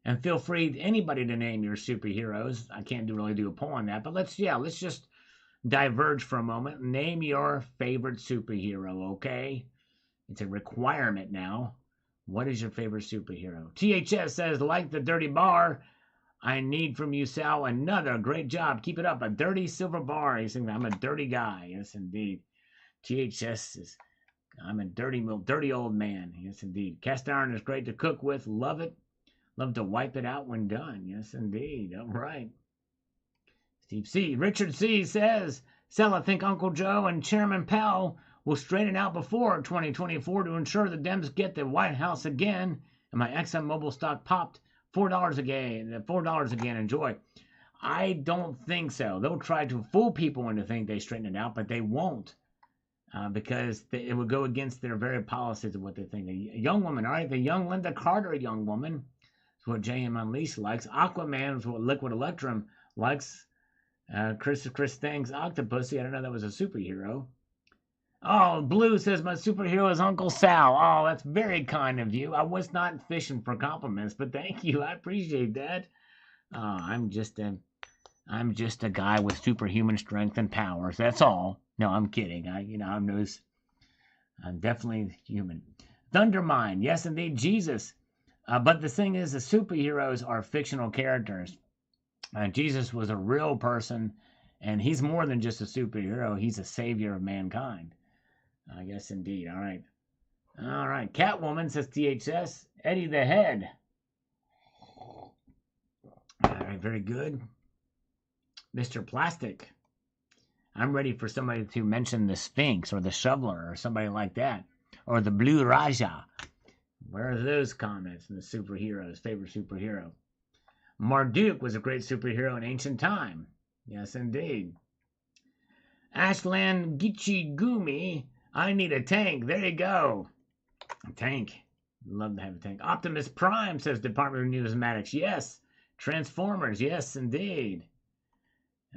And feel free, anybody, to name your superheroes. I can't really do a poll on that, but let's just diverge for a moment. Name your favorite superhero, okay? It's a requirement now. What is your favorite superhero? THS says, like the dirty bar, I need from you, Sal, another great job. Keep it up. A dirty silver bar. He's saying, I'm a dirty guy. Yes, indeed. THS says, I'm a dirty old man. Yes, indeed. Cast iron is great to cook with. Love it. Love to wipe it out when done. Yes, indeed. All right. Steve C. Richard C. says, Sal, I think Uncle Joe and Chairman Powell will straighten out before 2024 to ensure the Dems get the White House again. And my ExxonMobil stock popped $4 again. $4 again. Enjoy. I don't think so. They'll try to fool people into thinking they straighten it out, but they won't. Because it would go against their very policies of what they think. A young woman, all right? The young Linda Carter young woman is what JM Unleashed likes. Aquaman is what Liquid Electrum likes. Chris thanks Octopussy. I don't know that was a superhero. Oh, Blue says my superhero is Uncle Sal. Oh, that's very kind of you. I was not fishing for compliments, but thank you. I appreciate that. I'm just a guy with superhuman strength and powers. That's all. No, I'm kidding. I'm definitely human. Thundermine, yes, indeed, Jesus. But the thing is, the superheroes are fictional characters. Jesus was a real person, and he's more than just a superhero. He's a savior of mankind. Yes, indeed. All right. All right. Catwoman, says THS. Eddie the Head. All right, very good. Mr. Plastic. I'm ready for somebody to mention the Sphinx or the Shoveler or somebody like that. Or the Blue Raja. Where are those comments in the superheroes? Favorite superhero. Marduk was a great superhero in ancient time. Yes, indeed. Ashland Gichigumi. I need a tank. There you go. A tank. Love to have a tank. Optimus Prime, says Department of Numismatics. Yes. Transformers. Yes, indeed.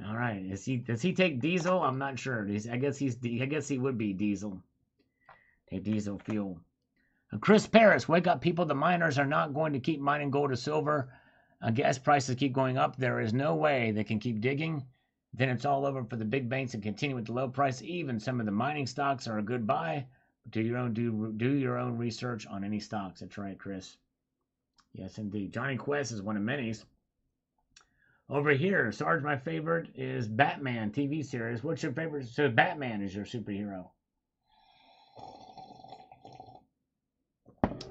All right. Does he take diesel? I'm not sure. I guess he would be diesel. Take diesel fuel. Chris Paris, wake up, people. The miners are not going to keep mining gold or silver. Gas prices keep going up. There is no way they can keep digging. Then it's all over for the big banks and continue with the low price. Even some of the mining stocks are a good buy. Do your own research on any stocks. That's right, Chris. Yes, indeed. Johnny Quest is one of many. Over here, Sarge, my favorite is Batman TV series. What's your favorite? So Batman is your superhero.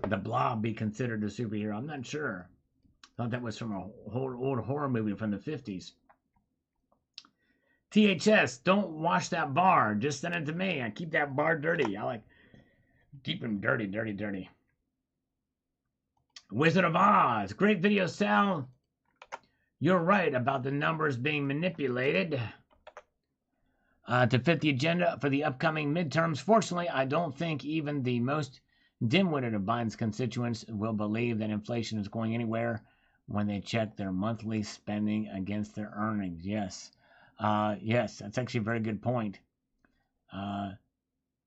The Blob be considered a superhero? I'm not sure. Thought that was from a old horror movie from the 50s. THS, don't wash that bar. Just send it to me. I keep that bar dirty. I like keep him dirty, dirty, dirty. Wizard of Oz. Great video, Sal. You're right about the numbers being manipulated to fit the agenda for the upcoming midterms. Fortunately, I don't think even the most dim-witted of Biden's constituents will believe that inflation is going anywhere when they check their monthly spending against their earnings. Yes. Yes, that's actually a very good point.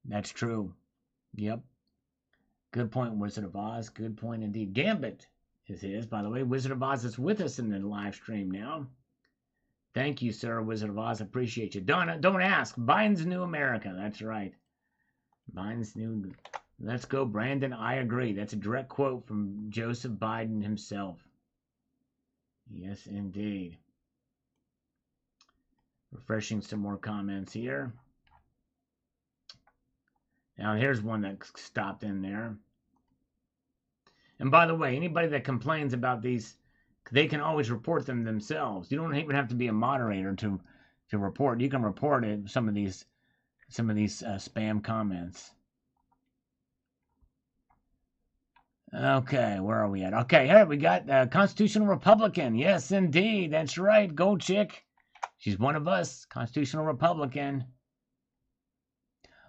That's true. Yep. Good point, Wizard of Oz. Good point indeed. Gambit is his, by the way. Wizard of Oz is with us in the live stream now. Thank you, sir, Wizard of Oz. Appreciate you. Donna, don't ask. Biden's New America. That's right. Biden's New... Let's go, Brandon. I agree. That's a direct quote from Joseph Biden himself. Yes, indeed. Refreshing some more comments here. Now, here's one that stopped in there. And by the way, anybody that complains about these, they can always report them themselves. You don't even have to be a moderator to report. You can report it, some of these spam comments. Okay, where are we at? Okay, here we got Constitutional Republican. Yes, indeed. That's right. Gold Chick. She's one of us. Constitutional Republican.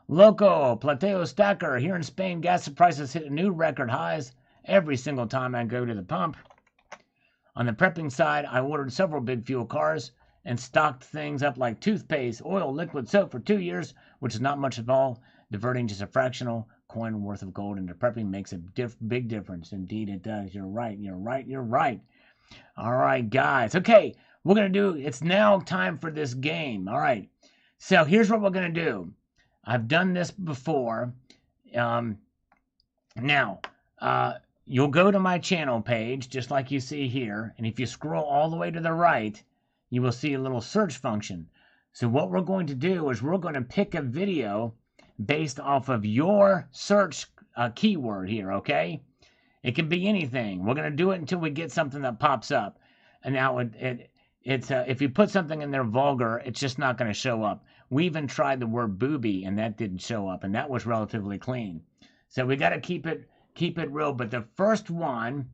Loco, Plateo Stacker. Here in Spain, gas prices hit new record highs every single time I go to the pump. On the prepping side, I ordered several big fuel cars and stocked things up like toothpaste, oil, liquid soap for 2 years, which is not much at all. Diverting just a fractional coin worth of gold into prepping makes a big difference. Indeed, it does. You're right. You're right. You're right. All right, guys. Okay, we're going to do, it's now time for this game. All right. So here's what we're going to do. I've done this before. Now, you'll go to my channel page, just like you see here. And if you scroll all the way to the right, you will see a little search function. So what we're going to do is we're going to pick a video based off of your search keyword here, okay? It can be anything. We're going to do it until we get something that pops up. And now it's if you put something in there vulgar, it's just not going to show up. We even tried the word booby, and that didn't show up, and that was relatively clean. So we got to keep it real. But the first one,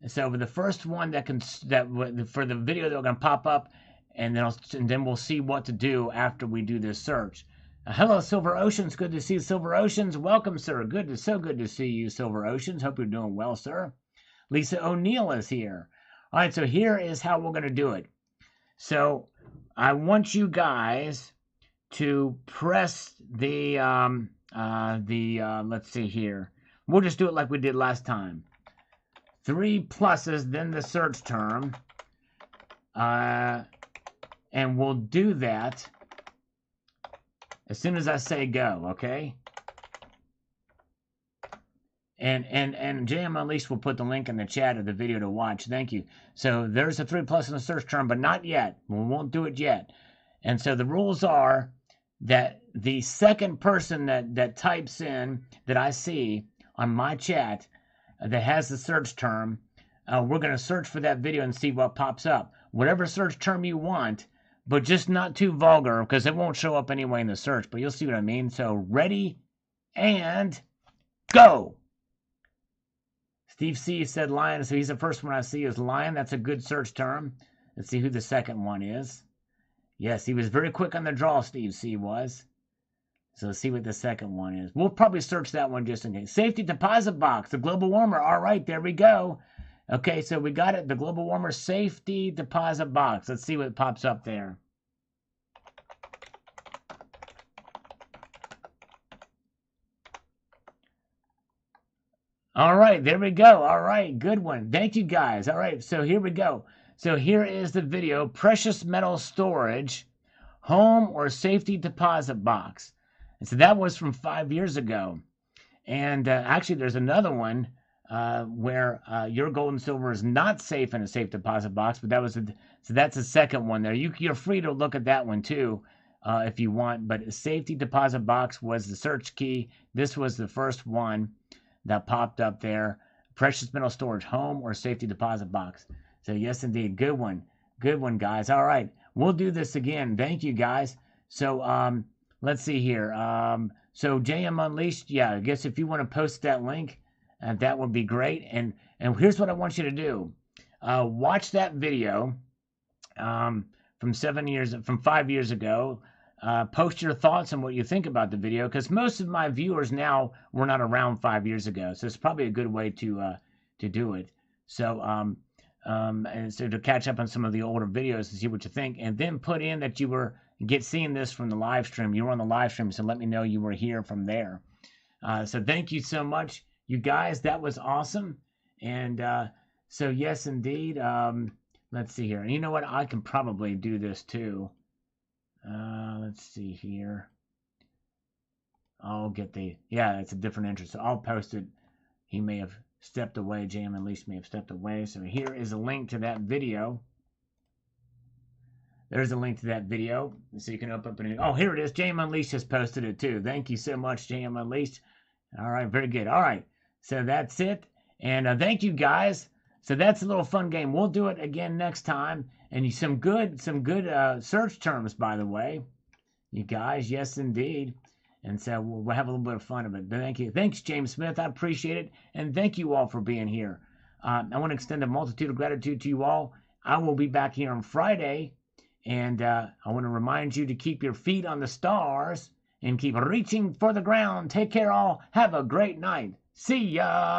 so the first one for the video that we're going to pop up, and then we'll see what to do after we do this search. Hello, Silver Oceans. Good to see you, Silver Oceans. Welcome, sir. So good to see you, Silver Oceans. Hope you're doing well, sir. Lisa O'Neill is here. All right, so here is how we're going to do it. So I want you guys to press the let's see here. We'll just do it like we did last time. 3 pluses, then the search term. And we'll do that as soon as I say go, okay? And JM Unleashed will put the link in the chat of the video to watch. Thank you. So there's a 3 plus in the search term, but not yet. We won't do it yet. And so the rules are that the second person that types in that I see on my chat that has the search term, we're going to search for that video and see what pops up. Whatever search term you want, but just not too vulgar because it won't show up anyway in the search, but you'll see what I mean. So ready and go. Steve C said lion, so he's the first one I see is lion. That's a good search term. Let's see who the second one is. Yes, he was very quick on the draw, Steve C was. So let's see what the second one is. We'll probably search that one just in case. Safety deposit box, the global warmer. All right, there we go. Okay, so we got it. The global warmer safety deposit box. Let's see what pops up there. All right, there we go. All right, good one. Thank you, guys. All right, so here we go. So here is the video. Precious metal storage, home or safety deposit box. And so that was from 5 years ago. And actually, there's another one where your gold and silver is not safe in a safe deposit box, but so that's the second one there. You're free to look at that one too if you want. But safety deposit box was the search key. This was the first one that popped up there. Precious metal storage, home or safety deposit box. So yes, indeed, good one, guys. All right, we'll do this again. Thank you, guys. So let's see here. So JM Unleashed, yeah, I guess if you want to post that link, that would be great. And here's what I want you to do. Watch that video from 5 years ago. Post your thoughts on what you think about the video, because most of my viewers now were not around 5 years ago, so it's probably a good way to do it. So and so to catch up on some of the older videos and see what you think, and then put in that you were seeing this from the live stream. You were on the live stream, so let me know you were here from there. So thank you so much, you guys. That was awesome. And so yes, indeed. Let's see here. And you know what? I can probably do this too. Let's see here. I'll get it's a different interest. So I'll post it. He may have stepped away. JM Unleashed may have stepped away. So here is a link to that video. There's a link to that video. So you can open up and, oh, here it is. JM Unleashed has posted it too. Thank you so much, JM Unleashed. All right, very good. All right. So that's it. And thank you, guys. So that's a little fun game. We'll do it again next time. And some good search terms, by the way, you guys. Yes, indeed. And so we'll have a little bit of fun of it. But thank you. Thanks, James Smith. I appreciate it. And thank you all for being here. I want to extend a multitude of gratitude to you all. I will be back here on Friday. And I want to remind you to keep your feet on the stars and keep reaching for the ground. Take care, all. Have a great night. See ya.